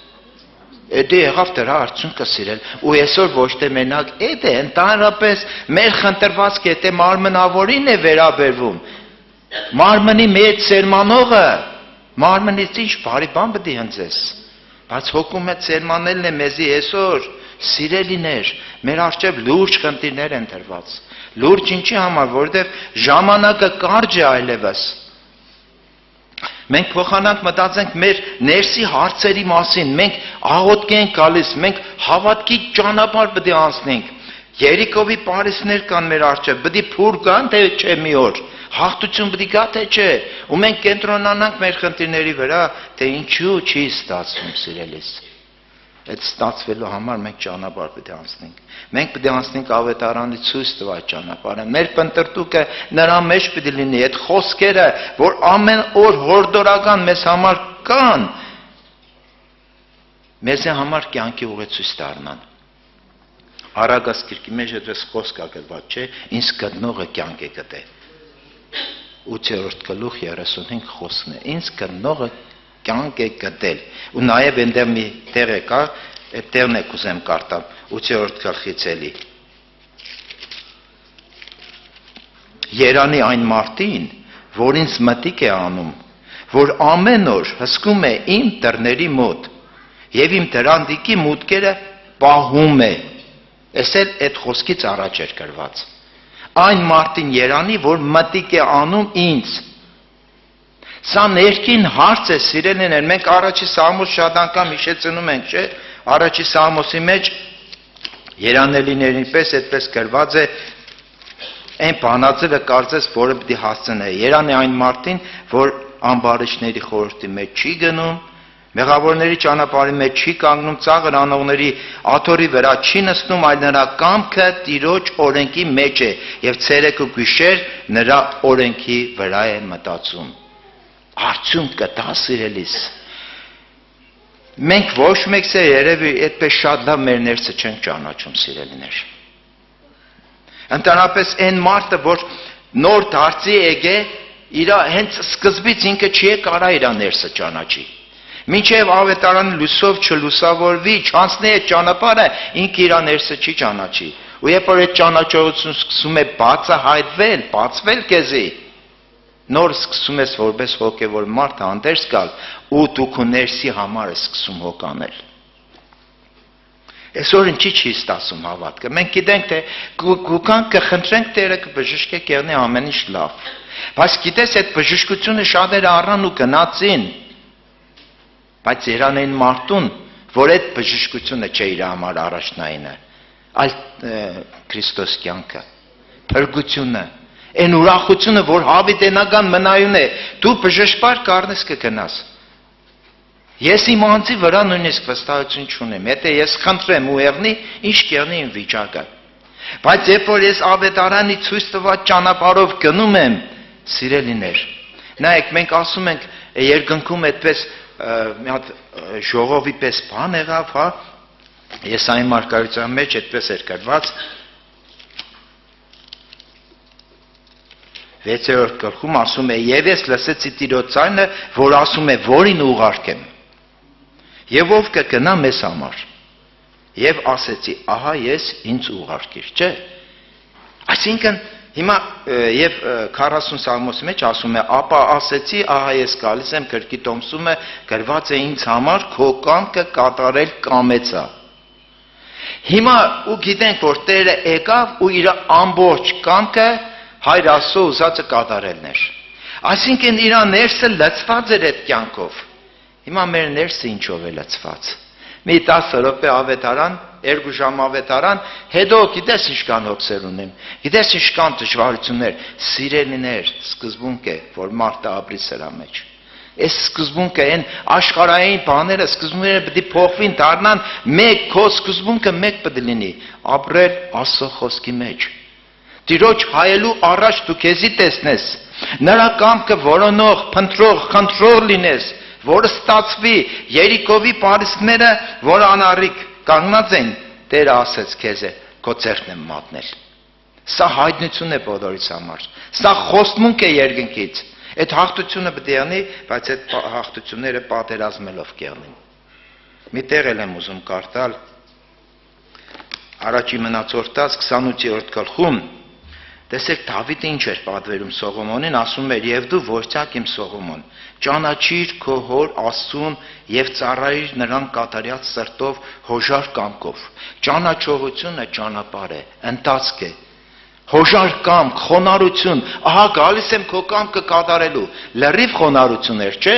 Էդի եղավ դրա արդյունքը, սիրել, ու այսօր ոչ թե մենակ էդ է, ընդհանրապես մեր խնդրվածքը եթե մարմնավորին է վերաբերվում, մարմնի մեջ սերմանողը, մարմնից ինչ բարի բան պետք է հնձես, բայց հոգու մեջ սերմանելն է մեզի այսօր, սիրելիներ, մեր առջև լուրջ խնդիրներ են դրված, լուրջ ինչի համար, որովհետև ժամանակը կարճ է այլևս, մենք փոխանակ մտածենք մեր ներսի հարցերի մասին, մենք աղոթք ենք գալիս, մենք հավատքի ճանապարհ պետք է անցնենք, Երիկովի պարիսներ կան մեր առջև, պետք է փուր կան, թե չէ մի օր, հաղթություն պետք է գա, թե չէ, ու մենք կենտրոնանանք մեր խնդիրների վրա, թե ինչու չի ստացվում, սիրելիս։ Այդ ստացվելու համար մենք ճանապարհ պետք է անցնենք։ Մենք պետք է անցնենք ավետարանի ցույց տված ճանապարհը։ Մեր փնտրտուքը նրա մեջ պետք է լինի, այդ խոսքերը, որ ամեն օր հորդորական մեզ համար կան, մեզ համար կյանքի ուղեցույց դառնան։ Արագած գրքի մեջ այդպես խոսք կա գրված, չէ, ինձ գտնողը կյանք է գտե։ 8-րդ գլուխ 35 խոսքն է։ Ինձ գտնողը կյանք է գտել։ Ու նաև այնտեղ մի տեղ է կա, այդ տեղն է կուզեմ կարդամ 8-րդ գլխից էլի։ Երանի այն մարդին, որ ինձ մտիկ է անում, որ ամեն օր հսկում է իմ դռների մոտ եւ իմ դրանդիկի մուտքերը պահում է։ Այս էլ այդ խոսքից առաջ էր գրված։ Այն մարդին երանի, որ մտիկ է անում ինձ։ Սա ներքին հարց է, սիրելիներ, մենք առաջի Սաղմոս շատ անգամ հիշեցնում ենք, չէ՞, առաջի Սաղմոսի մեջ երանելիների պես այդպես գրված է, այն բանաձևը կարծես, որը պիտի հասցնե։ Երանի այն մարդին, որ ամբարիշների խորհրդի մեջ չի գնում, մեղավորների ճանապարհի մեջ չի կանգնում, ծաղր անողների աթոռի վրա չի նստում, այլ նրա կամքը Տիրոջ օրենքի մեջ է, եւ ցերեկ ու գիշեր նրա օրենքի վրա է մտածում։ Արդյունք կտա, սիրելիս։ Մենք ոչ մեկս է երևի այդպես շատ լավ մեր ներսը չենք ճանաչում, սիրելիներ։ Ընդհանրապես այն մարդը, որ նոր դարձի եկե, իր հենց սկզբից ինքը չի կարա իր ներսը ճանաչի։ Մինչև ավետարանի լույսով չլուսավորվի, չանցնի այդ ճանապարհը, ինքը իր ներսը չի ճանաչի։ Ու երբ որ այդ ճանաչողությունը սկսում է բացվել քեզի, նոր սկսում ես որպես հոգևոր մարդ հանդերձ գալ ու դու քո ներսի համար ես սկսում հոգանել։ Այսօր ինչի չի ստացում հավատքը։ Մենք գիտենք, թե գուքան կխնդրենք Տերը կբժշկե կերնի ամեն ինչ լավ։ Բայց գիտես, այդ բժշկությունը շատերը առան ու գնացին։ Բայց երանային մարդուն, որ այդ բժշկությունը չէ իր համար առաջնայինը, այլ Քրիստոս կյանքը, փրկությունը, այն ուրախությունը, որ հավիտենական մնայուն է, դու բժշկար կառնես կգնաս։ Ես իմ անձի վրա նույնիսկ վստահություն չունեմ, եթե ես խնդրեմ ու եղնի, ինչ կեղնի իմ վիճակը։ Բայց երբ որ ես ավետարանի ցույց տված ճանապարհով գնում եմ, սիրելիներ, նայեք, մենք ասում ենք երկնքում այդպես մի հատ ժողովի պես բան եղավ, հա, Եսայի մարգարեության մեջ այդպես էր գրված 6-րդ գլխում ասում է. «Եվ ես լսեցի Տիրոջ ձայնը, որ ասում է, որին ուղարկեմ։ Եվ ով կգնա մեզ համար։ Եվ ասեցի, ահա ես ինձ ուղարկիր, չէ։ Այսինքն հիմա եւ 40 Սաղմոսի մեջ ասում է, ապա ասեցի, ահա ես գալիս եմ, գրքի տոմսում է գրված է ինձ համար քո կամքը կատարել կամեցա։ Հիմա ու գիտենք, որ Տերը եկավ ու իր ամբողջ կամքը Հայր Աստծո ուզածը կատարելն էր։ Այսինքն իր ներսը լցված էր այդ կյանքով։ Հիմա մեր ներսը ինչով է լցված։ Մի 10 րոպե ավետարան, 2 ժամ ավետարան, հետո գիտես ինչքան հոգսեր ունեմ, գիտես ինչքան դժվարություններ, սիրելիներ, սկզբունք է, որ մարդը ապրի սրա մեջ։ Այս սկզբունքը այն աշխարհային բաները, սկզբունքները պետք է փոխվին, դառնան մեկ, քո սկզբունքը մեկ պետք է լինի, ապրել Աստծո խոսքի մեջ։ Տիրոջ հայելու առաջ դու քեզի տեսնես, նրա կամքը որոնող, փնտրող, խնդրող լինես, որը ստացվի Երիկովի պարիսպները, որ անառիկ կանգնած են, Տերը ասեց քեզ է, քո ձեռքն եմ մատնել։ Սա հայտնություն է բոլորիս համար։ Սա խոստմունք է երկնքից։ Այդ հաղթությունը պետք է անի, բայց այդ հաղթությունները պատերազմելով կյանին։ Մի տեղ եմ ուզում կարդալ Առաջի մնացորդած 28-րդ գլխում, տեսեք Դավիթը ինչ էր պատվերում Սողոմոնին, ասում էր, եւ դու որդյակ իմ Սողոմոն, ճանաչիր քո հոր Աստծուն եւ ծառայիր նրան կատարյալ սրտով, հոժար կամքով։ Ճանաչողությունը ճանապարհ է, ընթացք է։ Հոժար կամք, խոնարհություն, ահա գալիս եմ քո կամքը կատարելու, լրիվ խոնարհություն էր, չէ՞։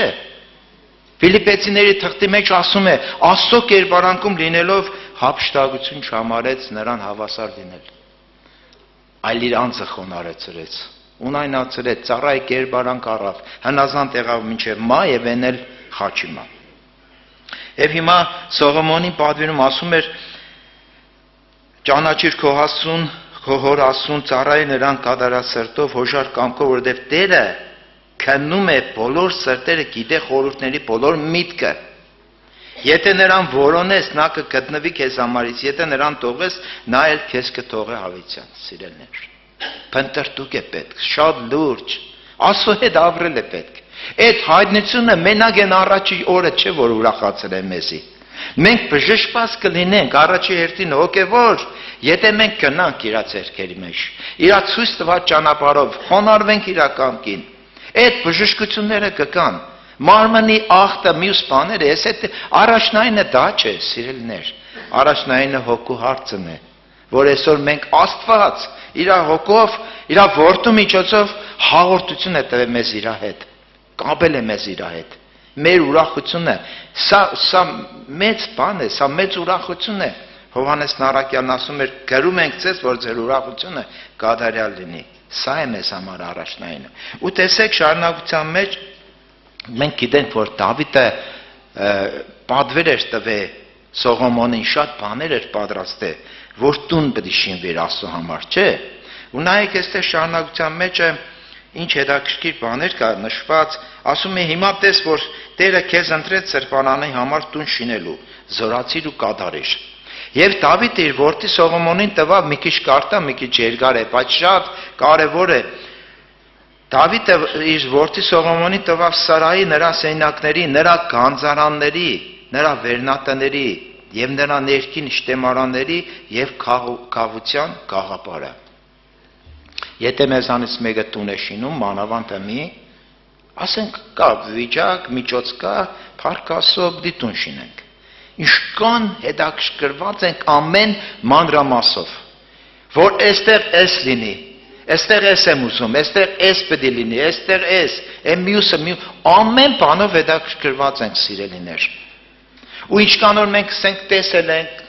Ֆիլիպեցիների թղթի մեջ ասում է, Աստծո կերպարանքում լինելով հափշտակություն չհամարեց նրան հավասար լինել։ Այլ իր անձը խոնարհեցրեց, ունայնացրեց, ծառայի կերպարանք առավ, հնազանդ եղավ մինչև մա եւ էնել խաչի մա։ Եվ հիմա Սողոմոնին պատվիրում ասում էր, ճանաչիր քո Աստծուն, քո հոր Աստծուն, ծառայի նրան կատարած սրտով, հոժար կամքով, որովհետև Տերը քննում է բոլոր սրտերը, գիտե խորհուրդների բոլոր միտքը։ Եթե նրան որոնես, նա կգտնվի քեզ համարից, եթե նրան թողես, նա էլ քեզ կթողի հավիտյան, սիրելիներ։ Փնտրտուք է պետք, շատ լուրջ, Աստծո հետ ապրել է պետք։ Այդ հայտնությունը մենակ այն առաջի օրը չէ, որ ուրախացել է մեզի։ Մենք բժշկված կլինենք առաջի հերթին հոգևոր, եթե մենք գնանք իր ձեռքերի մեջ, իր ցույց տված ճանապարհով, խոնարհվենք իր կամքին։ Այդ բժշկությունները կգան։ Մարմնի ախտը, մյուս բաները, ես այդ առաջնայինը դա չէ, սիրելիներ։ Առաջնայինը հոգու հարցն է, որ այսօր մենք Աստված իր հոգով, իր որդու միջոցով հաղորդություն է տվել մեզ իր հետ, կապել է մեզ իր հետ։ Մեր ուրախությունը, սա մեծ բան է, սա մեծ ուրախություն է։ Հովհաննես Նարակյանն ասում էր, գրում ենք ձեզ, որ ձեր ուրախությունը կատարյալ լինի։ Սա է մեզ համար առաջնայինը։ Ու տեսեք շարունակության մեջ մենք գիտենք, որ Դավիթը պատվեր էր տվել Սողոմոնին, շատ բաներ էր պատրաստել, որ տուն պետք է շինվեր Աստծո համար, չէ՞։ Ու նայեք այստեղ շարունակության մեջ ինչ հետաքրքիր բաներ կա նշված, ասում է հիմա տես, որ Տերը քեզ ընտրեց սրբարանի համար տուն շինելու, զորացիր ու կատարիր։ Եվ Դավիթը իր որդի Սողոմոնին տվավ, մի քիչ կարդա, մի քիչ երկար է, բայց շատ կարևոր է։ Դավիթը իր որդի Սողոմոնին տվավ Սարայի նրա սենյակների, նրա գանձարանների, նրա վերնատների եւ նրա ներքին շտեմարանների եւ խաղության գաղափարը։ Եթե մեզանից մեկը տուն է շինում, մանավանդը մի, ասենք կա վիճակ, միջոց կա, փառք Աստծո, դի տուն շինենք։ Ինչքան հետաքրքրված ենք ամեն մանրամասով, որ այստեղ էս լինի, այստեղ էս եմ ուզում, այստեղ էս պետք է լինի, այստեղ էս, այն մյուսը ամեն բանով հետաքրքրված ենք, սիրելիներ։ Ու ինչքան որ մենք ասենք տեսել ենք,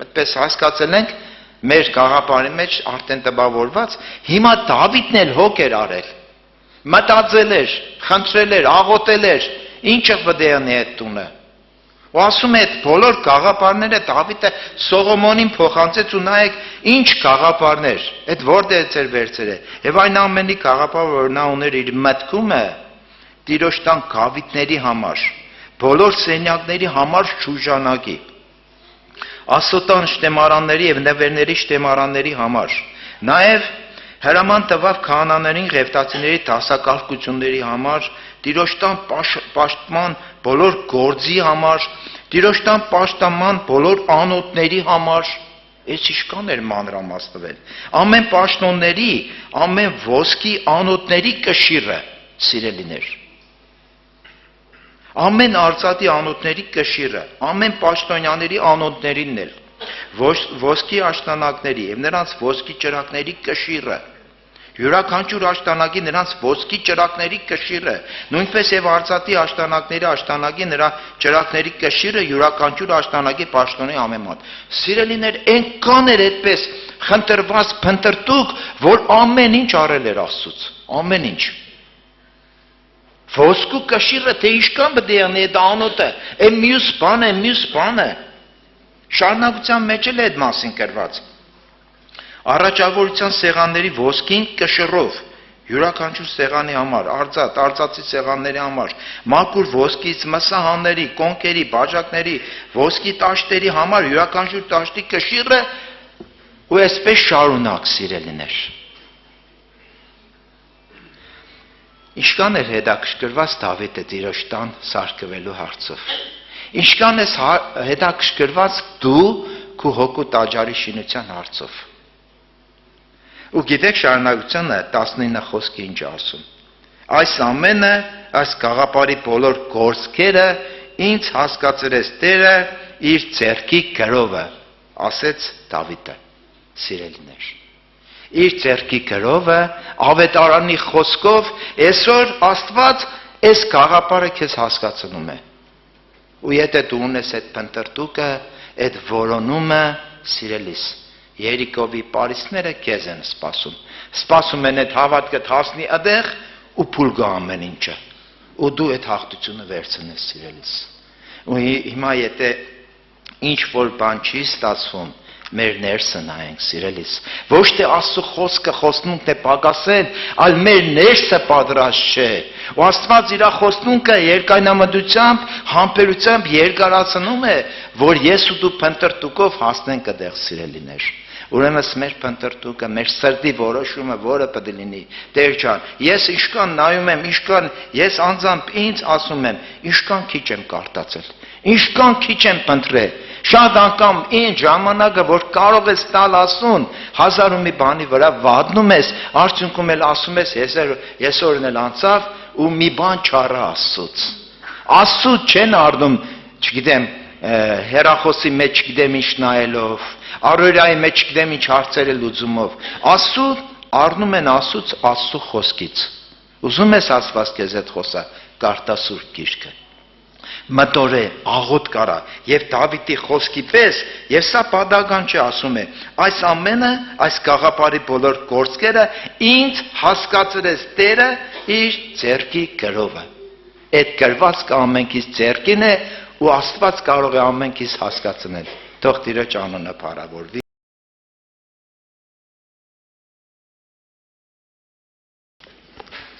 այդպես հասկացել ենք, մեր գաղափարի մեջ արդեն տպավորված, հիմա Դավիթն էլ հոգ էր արել, մտածել էր, խնդրել էր, աղոթել էր, ինչը պետք է անի այդ տունը։ Ու ասում է այդ բոլոր գաղափարները Դավիթը Սողոմոնին փոխանցեց ու նայեք ինչ գաղափարներ, այդ որտեղից էր վերցրել։ Եվ այն ամենի գաղափարը, որ նա ուներ իր մտքումը, Տիրոջ տան գավիթների համար, բոլոր սենյակների համար շուժանակի, Աստծո շտեմարանների եւ նվերների շտեմարանների համար, նաեւ հրաման տվավ քահանաներին, ղևտացիների դասակարգությունների համար, Տիրոջ տան պաշտման բոլոր գործի համար, Տիրոջտան պաշտաման բոլոր անոթների համար, այս իշքան էր մանրամասնվել, ամեն պաշտոնների, ամեն ոսկի անոթների կշիռը, սիրելիներ, ամեն արծաթի անոթների կշիռը, ամեն պաշտոնյաների անոթներինն էլ, ոսկի աշտանակների եւ նրանց ոսկի ճրակների կշիռը, յուրաքանչյուր աշտանակի նրանց ոսկի ճրակների կշիռը, նույնպես եւ արծաթի աշտանակի նրա ճրակների կշիռը յուրաքանչյուր աշտանակի պաշտոնի համեմատ։ Սիրելիներ, այնքան էր այդպես խնդրված փնտրտուք, որ ամեն ինչ արել էր Աստծուց, ամեն ինչ։ Ոսկու կշիռը թե ինչքան պետք է անի այդ անոթը, այն մյուս բանը, շարունակության մեջ էլ այդ մասին գրված։ Առաջավորության սեղանների ոսկին կշռով, յուրաքանչյուր սեղանի համար, արծաթի սեղանների համար, մաքուր ոսկից, մսահանների, կոնկերի, բաժակների, ոսկի տաշտերի համար, յուրաքանչյուր տաշտի կշիռը ու այսպես շարունակ, սիրելիներ։ Ինչքան էր հետաքրքրված Դավիթը Տիրոջ տան սարքվելու հարցով։ Ինչքան ես հետաքրքրված դու քո հոգու տաճարի շինության հարցով։ Ու գիտեք շարունակությունը 19 խոսքի ինչ ասում։ Այս ամենը, այս գաղափարի բոլոր գործքերը ինձ հասկացրեց Տերը իր ձեռքի գրովը, ասեց Դավիթը, սիրելիներ։ Իր ձեռքի գրովը, ավետարանի խոսքով, այսօր Աստված այս գաղափարը քեզ հասկացնում է։ Ու եթե դու ունես այդ փնտրտուկը, այդ որոնումը, սիրելիս, Երիկովի պարիսները քեզ են սպասում են այդ հավատքդ հասնի այդեղ ու փուլ գա ամեն ինչը, ու դու այդ հաղթությունը վերցնես, սիրելիս։ Ու հիմա եթե ինչ որ բան չի ստացվում, մեր ներսը նայենք, սիրելիս, ոչ թե Աստծո խոսքը խոսնունքն է պակասել, այլ մեր ներսը պատրաստ չէ, ու Աստված իր խոսնունքը երկայնամտությամբ, համբերությամբ երկարացնում է, որ ես ու դու փնտրտուկով հասնենք այդեղ, սիրելիներ։ Ուրեմն մեր փնտրտուկը, մեր սրտի որոշումը որը պետք է լինի, Տեր ջան, ես ինչքան նայում եմ, ինչքան ես անձամբ ինձ ասում եմ, ինչքան քիչ եմ կարտացել, ինչքան քիչ եմ փնտրել, շատ անգամ այն ժամանակը, որ կարող ես տալ Աստծուն, 1000 ու մի բանի վրա վատնում ես, արդյունքում էլ ասում ես, ես օրն էլ անցավ ու մի բան չառա Աստծուց։ Աստծուց չեն առնում, չգիտեմ, հեռախոսի մեջ չգիտեմ ինչ նայելով, առօրյայի մեջ չգիտեմ ինչ հարցերը լուծումով։ Աստծուն առնում են Աստծուց, Աստծո խոսքից։ Ուզում ես Աստված քեզ հետ խոսա, կարտա Սուրբ Գիրքը։ Մտորե, աղոտ կարա, եւ Դավիթի խոսքի պես, եւ սա պատահական չէ, ասում է, այս ամենը, այս գաղափարի բոլոր գործքերը ինձ հասկացրեց Տերը իր ձեռքի գրովը։ Այդ գրվածքը ամենքից ձեռքին է ու Աստված կարող է ամենքից հասկացնել։ Թող Տիրոջ անունը փառավորվի։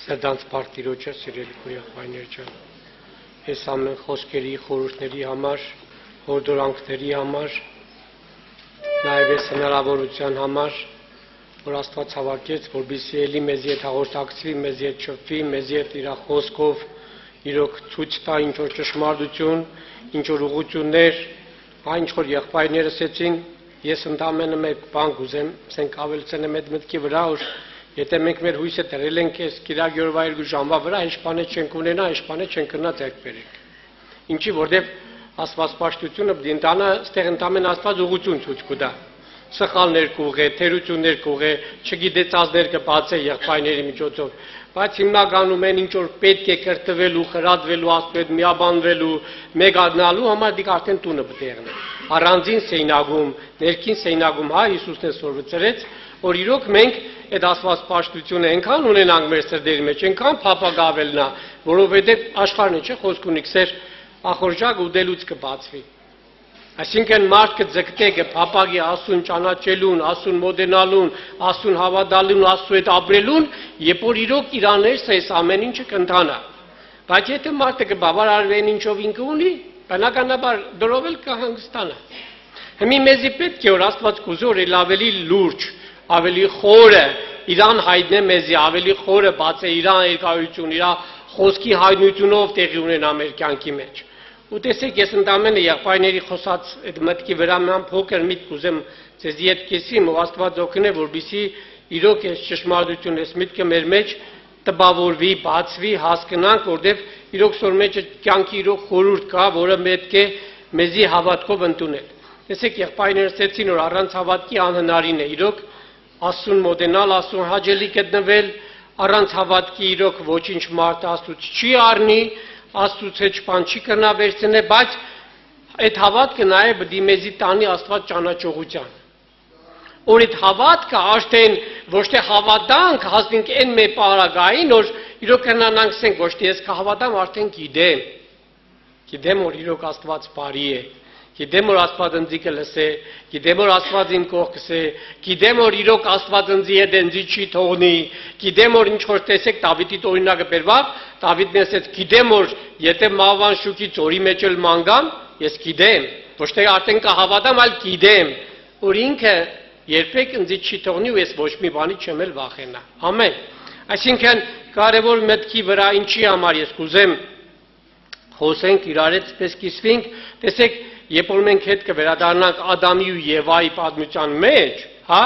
Սրտանց Տիրոջը, սիրելի քույրեր ջան, այս ամեն խոսքերի, խորհուրդների համար, հորդորանքների համար, նաև այս հնարավորության համար, որ Աստված հավաքեց, որպեսզի ելի մեզ հետ հաղորդակցվի, մեզ հետ շփվի, մեզ հետ իր խոսքով իրոք ցույց տա ինչ որ ճշմարտություն, ինչ որ ուղղություններ, այն ինչ որ եղբայրներս ասեցին, ես ընդամենը մեկ բան կուզեմ, ասենք ավելցնեմ այդ մտքի վրա, որ եթե մենք մեր հույսը դրել ենք այս Կիրակի օրվա 2 ժամվա վրա, ինչ բաներ չենք ունենա, ինչ բաներ չենք կնա ձեռք բերենք։ Ինչի որտեվ աստվածպաշտությունը պետք է ընտանա, այստեղ ընդամենը Աստված ուղղություն ցույց կտա։ Սխալներ կուղե, թերություններ կուղե, չգիտեցածներ կբացե եղբայրների միջոցով, բայց հիմնականում են ինչ որ պետք է կրթվելու, խրատվելու, Աստծո հետ միաբանվելու, մեգանալու համար դիք արդեն տունը պետք է եղնեն։ Առանձին սեյնագում, ներքին սեյնագում, հա Հիսուսն է սորվծրեց, որ իրոք մենք այդ աստվածպաշտությունը այնքան ունենանք մեր սրտերի մեջ, այնքան փափագավելնա, որովհետև աշխարհն չէ խոսք ունի քսեր ախորժակ ուդելուց կբացվի։ Այսինքն մարդը ձգտե կփափագի Աստծուն ճանաչելուն, Աստծուն մոտենալուն, Աստծուն հավատալուն, Աստծու հետ ապրելուն, երբ որ իրոք իր ներսը այս ամեն ինչը կընթանա։ Բայց եթե մարդը կբավարարվի այն ինչով ինքը ունի, բնականաբար դրով էլ կհանգստանա։ Հիմի մեզի պետք է որ Աստված կուզի որ ավելի լուրջ, ավելի խորը իրան հայտնե մեզի, ավելի խորը բացե իրան երկայություն, իր խոսքի հայտնությունով տեղի ունենա մեր կյանքի մեջ։ Ու տեսեք, ես ընդամենը եղբայրների խոսած այդ մտքի վրա ման փոքր միտք ուզեմ ձեզ իդ կեսիմ ու Աստված օգնե, որպեսզի իրոք այս ճշմարտությունը, այս միտքը մեր մեջ տպավորվի, բացվի, հասկանանք, որտեղ իրոք սոր մեջ կյանքի իրոք խորհուրդ կա, որը պետք է մեզի հավատքով ընդունել։ Տեսեք, եղբայրներս ասեցին, որ առանց հավատքի անհնարին է իրոք Աստծուն մոտենալ, Աստծուն հաճելի գտնվել, առանց հավատքի իրոք ոչինչ մարդ Աստծուց չի առնի, Աստծուց հետ բան չի կրնա վերցնել, բայց այդ հավատքը նաև պետք է մեզի տանի Աստված ճանաչողության։ Որ այդ հավատքը արդեն ոչ թե հավատանք հասնենք այն մեր պարագային, որ իրոք կնանանք ասենք ոչ թե ես կհավատամ, արդեն գիտեմ, որ իրոք Աստված բարի է, գիտեմ, որ Աստված ինձ կլսե, գիտեմ, որ Աստված իմ կողքս է, գիտեմ, որ իրոք Աստված ինձ հետ ինձ չի թողնի, գիտեմ, որ ինչ որ տեսեք Դավիթի օրինակը բերվավ, Դավիթն ասեց, գիտեմ, որ եթե մահվան շուկի ծորի մեջ էլ մանգամ, ես գիտեմ, ոչ թե արդեն կհավատամ, այլ գիտեմ, որ ինքը երբեք ինձ չի թողնի ու ես ոչ մի բանի չեմ էլ վախենա։ Ամեն։ Այսինքն կարևոր մտքի վրա ինչի համար ես կուզեմ խոսենք իրար հետ պես կիսվենք, տեսեք, երբ որ մենք հետ կվերադառնանք Ադամի ու Եվայի պատմության մեջ, հա,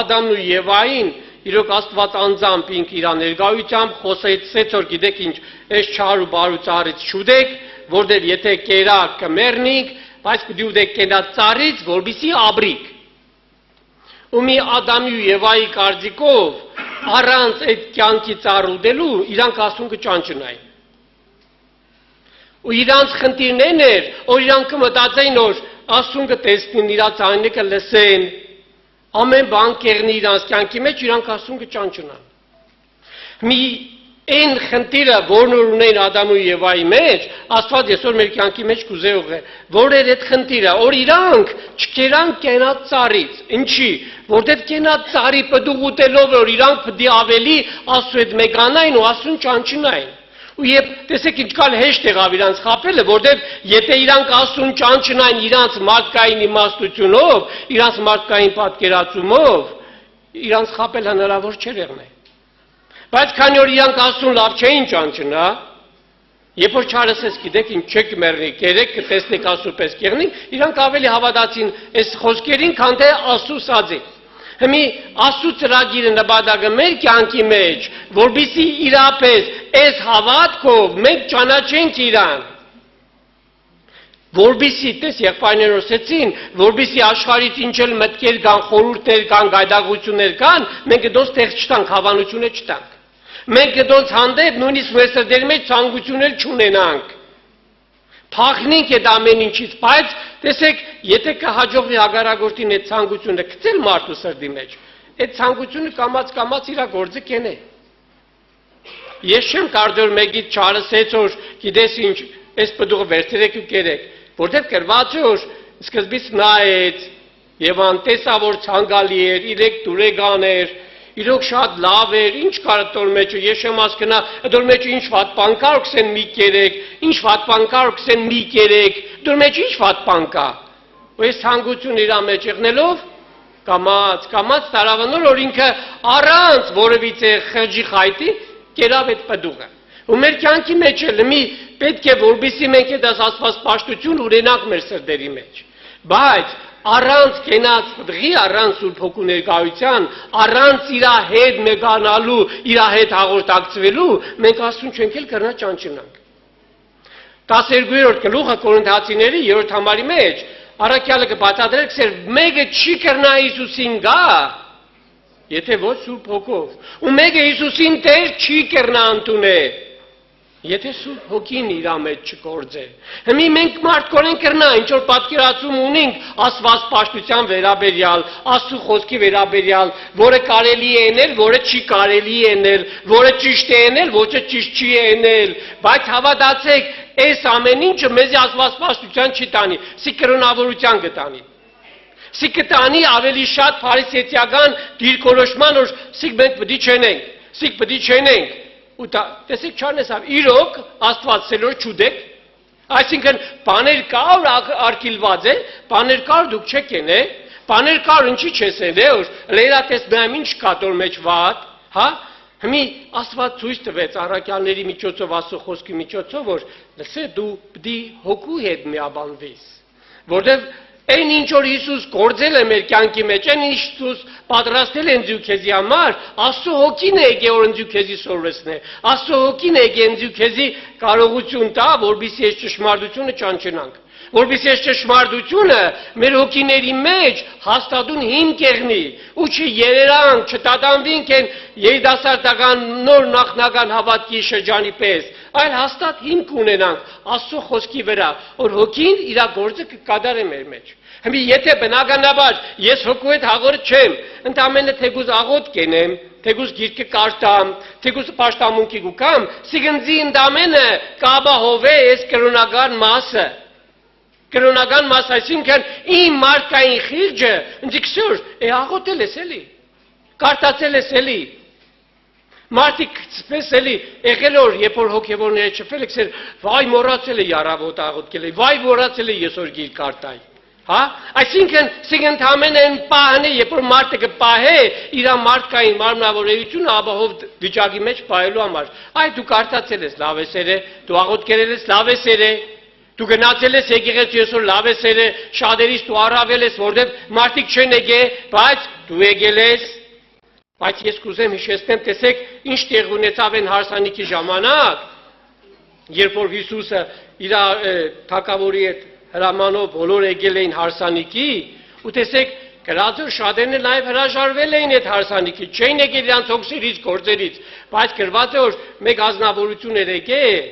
Ադամն ու Եվային իրոք Աստված անձամբ ինք իր ներկայությամբ խոսեցեց, որ գիտեք ինչ, այս չար ու բարու ծառից չուտեք, որտեղ եթե կերակ կմեռնիք, բայց պիտի ուտեք կենաց ծառից, որպեսզի ապրիք։ Ու մի Ադամի ու Եվայի կարծիքով առանց այդ կյանքի ծառ ուտելու իրանք Աստծուն կճանճնային։ Ու իրանց խնդիրներն էր, որ իրանք կմտածեին, որ Աստծուն կտեսնին, իրանց ձայնը կլսեն, ամեն բան կեղնի իրանց կյանքի մեջ, իրանք Աստծուն կճանճնան։ Մի այն խնդիրը, որն ունեն Ադամ ու Եվայի մեջ, Աստված այսօր մեր կյանքի մեջ կուզե ուղղե, որ էր այդ խնդիրը, որ իրանք չկերան կենաց ծառից։ Ինչի՞, որտեղ կենաց ծառի պտուղ ուտելով, որ իրանք պետք է ավելի Աստծու հետ մեկանային ու Աստծուն ճանճնային։ Ու երբ տեսեք ինչքան հեշտ եղավ իրանց խաբելը, որտեղ եթե իրանք Աստծուն ճանճնային իրանց մարդկային իմաստությունով, իրանց մարդկային պատկերացումով, իրանց խաբել հնարավոր չէր եղնել։ Բայց քանի որ իրանք Աստծուն լավ չէին ճանճնա, երբ որ չարասես գիտեք ինչ չեք մեռնի, կերեք կտեսնեք Աստծու պես կեղնի, իրանք ավելի հավատացին այս խոսքերին, քան թե Աստծու սազի։ Հիմի Աստծու ծրագիրը նպատակը մեր կյանքի մեջ, որպեսզի իրապես այս հավատքով մենք ճանաչենք իրան, որպեսզի տես եղբայրները ասեցին, որպեսզի աշխարհից ինչ էլ մտքեր կան, խորհուրդներ կան, գայթակղություններ կան, մենք դոս տեղ չտանք, հավանություն չտանք։ Մենք դոս հանդեպ նույնիսկ մեր դեր մեջ ցանկություններ չունենանք։ Փախնենք այդ ամեն ինչից, բայց տեսեք, եթե կհաջողվի հագարագործին այդ ցանկությունը գցել մարդու սրտի մեջ, այդ ցանկությունը կամաց իր գործը կենե։ Ես չեմ կարծում մեկից չարսեց, որ գիտես ինչ, այս պտուղը վերցրեք ու կերեք, որտեղ գրված է, որ սկզբից նայեց եւ անտեսա, որ ցանկալի էր, իրեք դուրեգան էր, իրոք շատ լավ էր, ինչ կարա տոր մեջը, ես չեմ հասկնա, դոր մեջ ինչ վատ բան կա, քսեն մի կերեք, ինչ վատ բան կա, քսեն մի կերեք, դոր մեջ ինչ վատ բան կա։ Ու այս հանգություն իր մեջ եղնելով կամաց տարավանոր, որ ինքը առանց որևիցե խղճի խայտի կերավ այդ պտուղը։ Ու մեր կյանքի մեջ էլ մի պետք է որպեսզի մենք այդ Աստված պաշտություն ունենանք մեր սրտերի մեջ։ Բայց առանց կենաց պտղի, առանց Սուրբ Հոգու ներկայության, առանց իր հետ մեկանալու, իր հետ հաղորդակցվելու, մենք Աստծուն չենք էլ կրնա ճանճնանք։ 12-րդ գլուխը Կորինթացիների 3-րդ համարի մեջ առաքյալը կբացատրել, ասել մեկը չի կրնա Հիսուսին գա, եթե ոչ Սուրբ Հոգով, ու մեկը Հիսուսին Տեր չի կրնա ընդունել, եթե Սուրբ Հոգին իր մեջ չգործե։ Հիմի մենք մարդկորեն կրնա, ինչ որ պատկերացում ունենք Աստված պաշտության վերաբերյալ, Աստծու խոսքի վերաբերյալ, որը կարելի է ենել, որը չի կարելի ենել, որը ճիշտ է ենել, որը ճիշտ չի ենել, բայց հավատացեք, այս ամեն ինչը մեզ Աստված պաշտության չի տանի, սի կրոնավորության կտանի։ Սի կտանի ավելի շատ փարիսեցիական դիրքորոշման, որ սի մենք պետք չենենք, սի պետք չենենք։ Ու տեսեք չան էսավ, իրոք Աստված սելոր չուդեք, այսինքն բաներ կար արկիլված է, բաներ կար դուք չեք ենե, բաներ կար ինչի չես ենե, որ լերատես նայմ ինչ կա տոր մեջ վատ, հա, Հիմի Աստված ցույց տվեց առաքյալների միջոցով Աստծո խոսքի միջոցով, որ լսե դու պիտի հոգու հետ միաբանվես, որտեղ այն ինչ որ Հիսուս գործել է մեր կյանքի մեջ, այն ինչ Հիսուս պատրաստել է ինձ ու քեզի համար, Աստծո հոգին է եկել որ ինձ ու քեզի սորվեցնե, Աստծո հոգին է եկել ինձ ու քեզի կարողություն տա, որպեսզի այս ճշմարտությունը ճանչնանք, որպեսզի այս ճշմարտությունը մեր հոգիների մեջ հաստատուն հիմք եղնի, ու չերերանք, չտատանվենք են երիտասարդական նոր նախնական հավատքի շրջանի պես, այլ հաստատ հիմք ունենանք Աստծո խոսքի վրա, որ հոգին իր գործը կկատարի մեր մեջ։ Հիմա եթե բնականաբար ես հոգու հետ հաղորդ չեմ, ընդամենը թեկուզ աղոտ կենեմ, թեկուզ գիրքը կարդամ, թեկուզ պաշտամունքի գուկամ, սիգնձի ընդամենը կապահովե այս կրոնական մասը։ Կրոնական մաս, այսինքն իմ մարդկային խիղճը, ինձ քսուր, աղոտել ես էլի, կարդացել ես էլի, մարդիկ սպես էլի, եղել որ, երբ որ հոգևորները չփել եք, վայ մոռացել է առավոտ աղոտել, վայ մոռացել է այսօր գիր կարդալ, հա, այսինքն սիգնթամեն են պահանը, երբ որ մարդը կպահե իր մարդկային մարմնավորությունը ապահով վիճակի մեջ պահելու համար, այ դու կարդացել ես լավ ես երե, դու աղոտ կերել ես լավ ես երե, դու գնացել ես եկեղեցի այսօր լավ ես երե, շատերից դու առավել ես, որտեղ մարդիկ չեն եկել, բայց դու եկել ես, բայց ես կուզեմ հիշեցնեմ, տեսեք, ինչ տեղ ունեցավ այն հարսանիքի ժամանակ, երբ որ Հիսուսը իր թագավորի հետ հրամանով բոլոր եկել էին հարսանիքի, ու տեսեք, գրածը շատերն էլ նաև հրաժարվել էին այդ հարսանիքի, չէին եկել իրանց հոգսերից, գործերից, բայց գրված է, որ մեկ ազնվորություն էր եկել,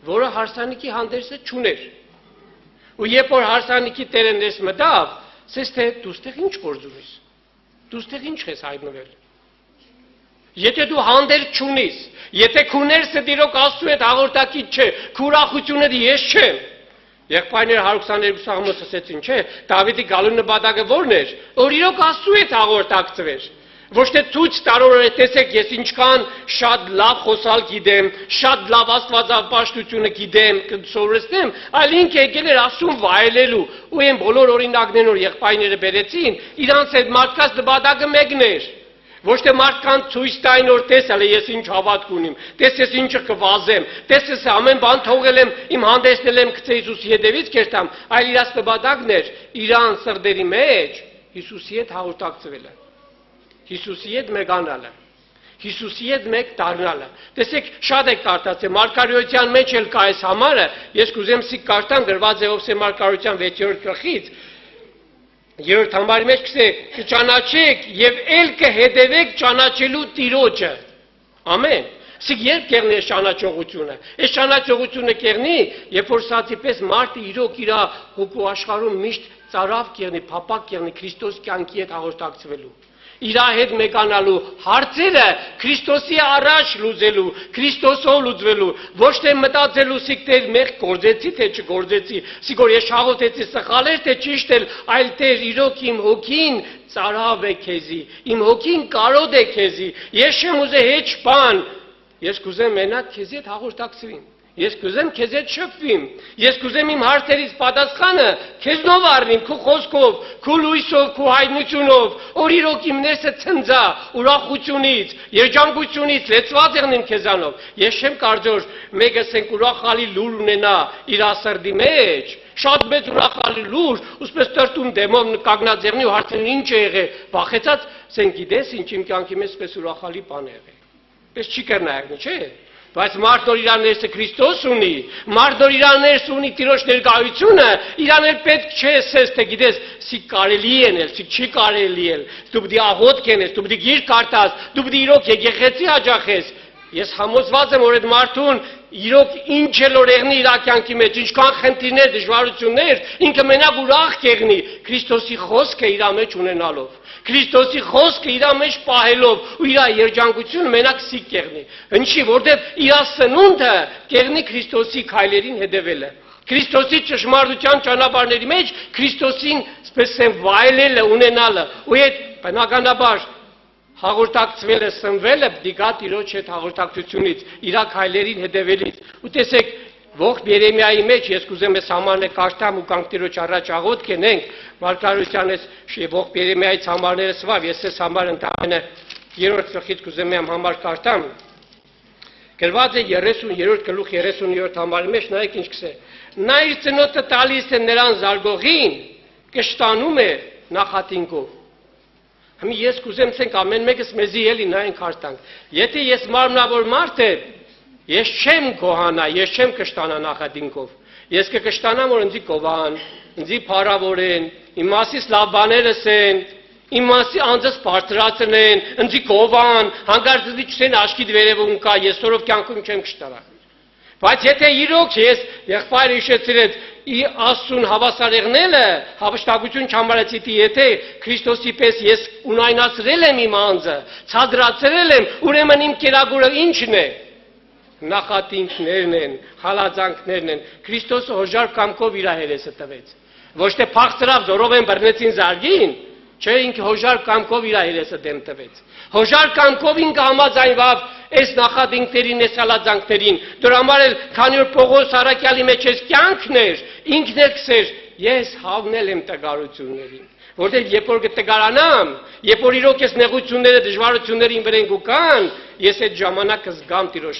որը հարսանիքի հանդերձը չուներ։ Ու երբ որ հարսանիքի տերը ներս մտավ, ասես թե դու ստեղ ինչ գործ ունես։ Դու ստեղ ինչ ես հայտնվել։ Եթե դու հանդերձ չունես, եթե քո ներսը դիրոք Աստծո հետ հաղորդակից չէ, քո ուրախությունը ես չեմ։ Եղբայրները 122 Սաղմոս ասեցին, չէ, Դավիթի գալու նպատակը ո՞րն էր, որ իրոք Աստծո հետ հաղորդակցվեր։ Ոչ թե ցույց տարօրը տեսեք ես ինչքան շատ լավ խոսալ գիտեմ, շատ լավ աստվածապաշտությունը գիտեմ, կսովորեցնեմ, այլ ինքը եկել էր Աստծուն վայելելու, ու այն բոլոր օրինակներն որ եղբայրները բերեցին, իրանց այդ մարդկանց նպատակը մեկն էր։ Ոչ թե մարդկանց ցույց տային որ տեսալ ես ինչ հավատք ունիմ, տես ես ինչը կվազեմ, տես ես ամեն բան թողել եմ, իմ հանդեսնել եմ գցե Հիսուսի հետևից կերտամ, այլ իրաց նպատակն էր իրան սրտերի մեջ Հիսուսի հետ հաղորդակցվելը։ Հիսուսի հետ մեկանալը, Հիսուսի հետ մեկ դառնալը։ Տեսեք, շատ եք կարդացել, Մարգարեության մեջ էլ կա այս համարը, ես կուզեմ սիկ կարդամ գրված է Ովսե Մարգարեության 6-րդ գլխից, 3-րդ համարի մեջ կսե, կճանաչեք եւ ել կհետևեք ճանաչելու Տիրոջը։ Ամեն։ Սիկ երբ կեղնի այս ճանաչողությունը։ Այս ճանաչողությունը կեղնի, երբ որ սացի պես մարդը իրոք իր հոգու աշխարհում միշտ ծարավ կեղնի, փապակ կեղնի Քրիստոս կյանքի հետ հաղորդակցվելու։ Իր հետ մեկանալու հարցերը Քրիստոսի առաջ լուծելու, Քրիստոսով լուծվելու, ոչ թե մտածելու սիկ թե մեղ գործեցի թե չգործեցի, սիկ որ ես շաղոթեցի սխալ էր թե ճիշտ էր, այլ թե իրոք իմ հոգին ծարավ է քեզի, իմ հոգին կարոտ է քեզի, ես չեմ ուզե հեչ բան, ես կուզեմ մենակ քեզի հետ հաղորդակցվեմ։ Ես կուզեմ քեզ հետ շփվեմ, ես կուզեմ իմ հարցերից պատասխանը քեզնով առնեմ, քո խոսքով, քո լույսով, քո հայտնությունով, որ իրոք իմ ներսը ցնծա ուրախությունից, երջանկությունից, լեցված եղնեմ քեզանով։ Ես չեմ կարծոր մեկը ասենք ուրախալի լուր ունենա իր սրտի մեջ, շատ մեծ ուրախալի լուր, ուսպես տրտում դեմով կանգնած եղնի ու հարցնի ինչ է եղել, վախեցած, ասենք գիտես ինչ իմ կյանքի մեջ պես ուրախալի բան է եղել։ Պես չի կրնայակնի, չէ՞։ Բայց մարդ որ իր ներսը Քրիստոս ունի, մարդ որ իր ներսը ունի Տիրոջ ներկայությունը, իրան էլ պետք չէ ասես թե գիտես, սի կարելի են էլ, սի չի կարելի էլ, դու պիտի աղոտ կենես, դու պիտի գիրք կարդաս, դու պիտի իրոք եկեղեցի հաճախես։ Ես համոզված եմ որ այդ մարդուն իրոք ինչ էլ որ եղնի իր կյանքի մեջ, ինչքան խնդիրներ, դժվարություններ, ինքը մենակ ուրախ կեղնի Քրիստոսի խոսքը իր մեջ ունենալով։ Քրիստոսի խոսքը իր մեջ պահելով ու իր երջանկությունը մենակ սիկ կեղնի։ Ինչի, որտեղ իր սնունդը կեղնի Քրիստոսի քայլերին հետևելը։ Քրիստոսի ճշմարտության ճանապարհների մեջ Քրիստոսին սպես են վայելելը, ունենալը, ու այդ բնականաբար հաղորդակցվելը, սնվելը պիտի գա Տիրոջ հետ հաղորդակցությունից, իր քայլերին հետևելից։ Ու տեսեք, ողջ Երեմիայի մեջ ես կուզեմ այս համարը կարդամ ու կանք Տիրոջ առաջ աղոթ կենենք, Մարգարեության այս ողջ Երեմիայից համարները սվավ, ես այս համարը ընդամենը երրորդ գլխից կուզեմ եմ համար կարդամ։ Գրված է 30-րդ գլուխ 37 համարի մեջ, նայեք ինչ կսե։ Նա իր ծնոտը տալիս է նրան զարգողին, կշտանում է նախատինքով։ Հիմա ես կուզեմ ցենք ամեն մեկս մեզի էլի նայենք հարցանք։ Եթե ես մարմնավոր մարդ եմ, ես չեմ գոհանա, ես չեմ կշտանա նախատինքով։ Ես կկշտանամ, որ ինձի կովան, ինձի փառավորեն, իմ մասից լավ բաներ ասեն, իմ մասի անձս բարձրացնեն, ինձի կովան, հանկարծ ինձի չսեն աշկիդ վերևում կա, ես սորով կյանքում չեմ կշտանա։ Բայց եթե իրոք ես եղբայրը հիշեցրեց Աստծուն հավասար եղնելը, հավաստագություն չամարեցի, եթե Քրիստոսի պես ես ունայնացրել եմ իմ անձը, ցածրացրել եմ, ուրեմն իմ կերակուրը ի՞նչն է։ Նախատինքներն են, հալածանքներն են։ Քրիստոսը հոժար կամքով իր հերեսը տվեց։ Ոչ թե փախցրավ զորով են բռնեցին զարգին, չէ, ինքը հոժար կամքով իր հերեսը դեմ տվեց։ Հոժար կամքով ինքը համաձայնվավ այս նախադինքներին, այս հալածանքներին։ Դրա համար էլ քանի որ Պողոս Արաքյալի մեջ այս կյանքն էր, ինքն էլ քսեր, ես հավնել եմ տգարություններին, որտեղ երբ որ կտգարանամ, երբ որ իրոք ես նեղությունները, դժվարություններին վրեն գուկան, ես այդ ժամանակ կզգամ Տիրոջ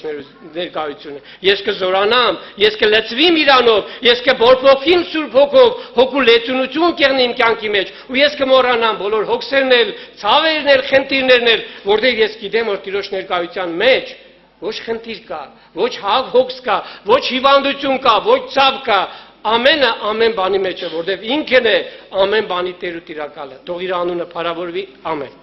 ներկայությունը, ես կզորանամ, ես կլծվիմ իրանով, ես կբորբոքվիմ Սուրբ Հոգով, հոգու լեցունություն կեղնիմ կյանքի մեջ, ու ես կմոռանամ բոլոր հոգսերն էլ, ցավերն էլ, խնդիրներն էլ, որտեղ ես գիտեմ, որ Տիրոջ ներկայության մեջ ոչ խնդիր կա, ոչ հոգս կա, ոչ հիվանդություն կա, ոչ ցավ կա, ամենը ամեն բանի մեջ է, որտեղ ինքն է ամեն բանի Տեր ու Տիրակալը։ Թող իր անունը փառավորվի, ամեն։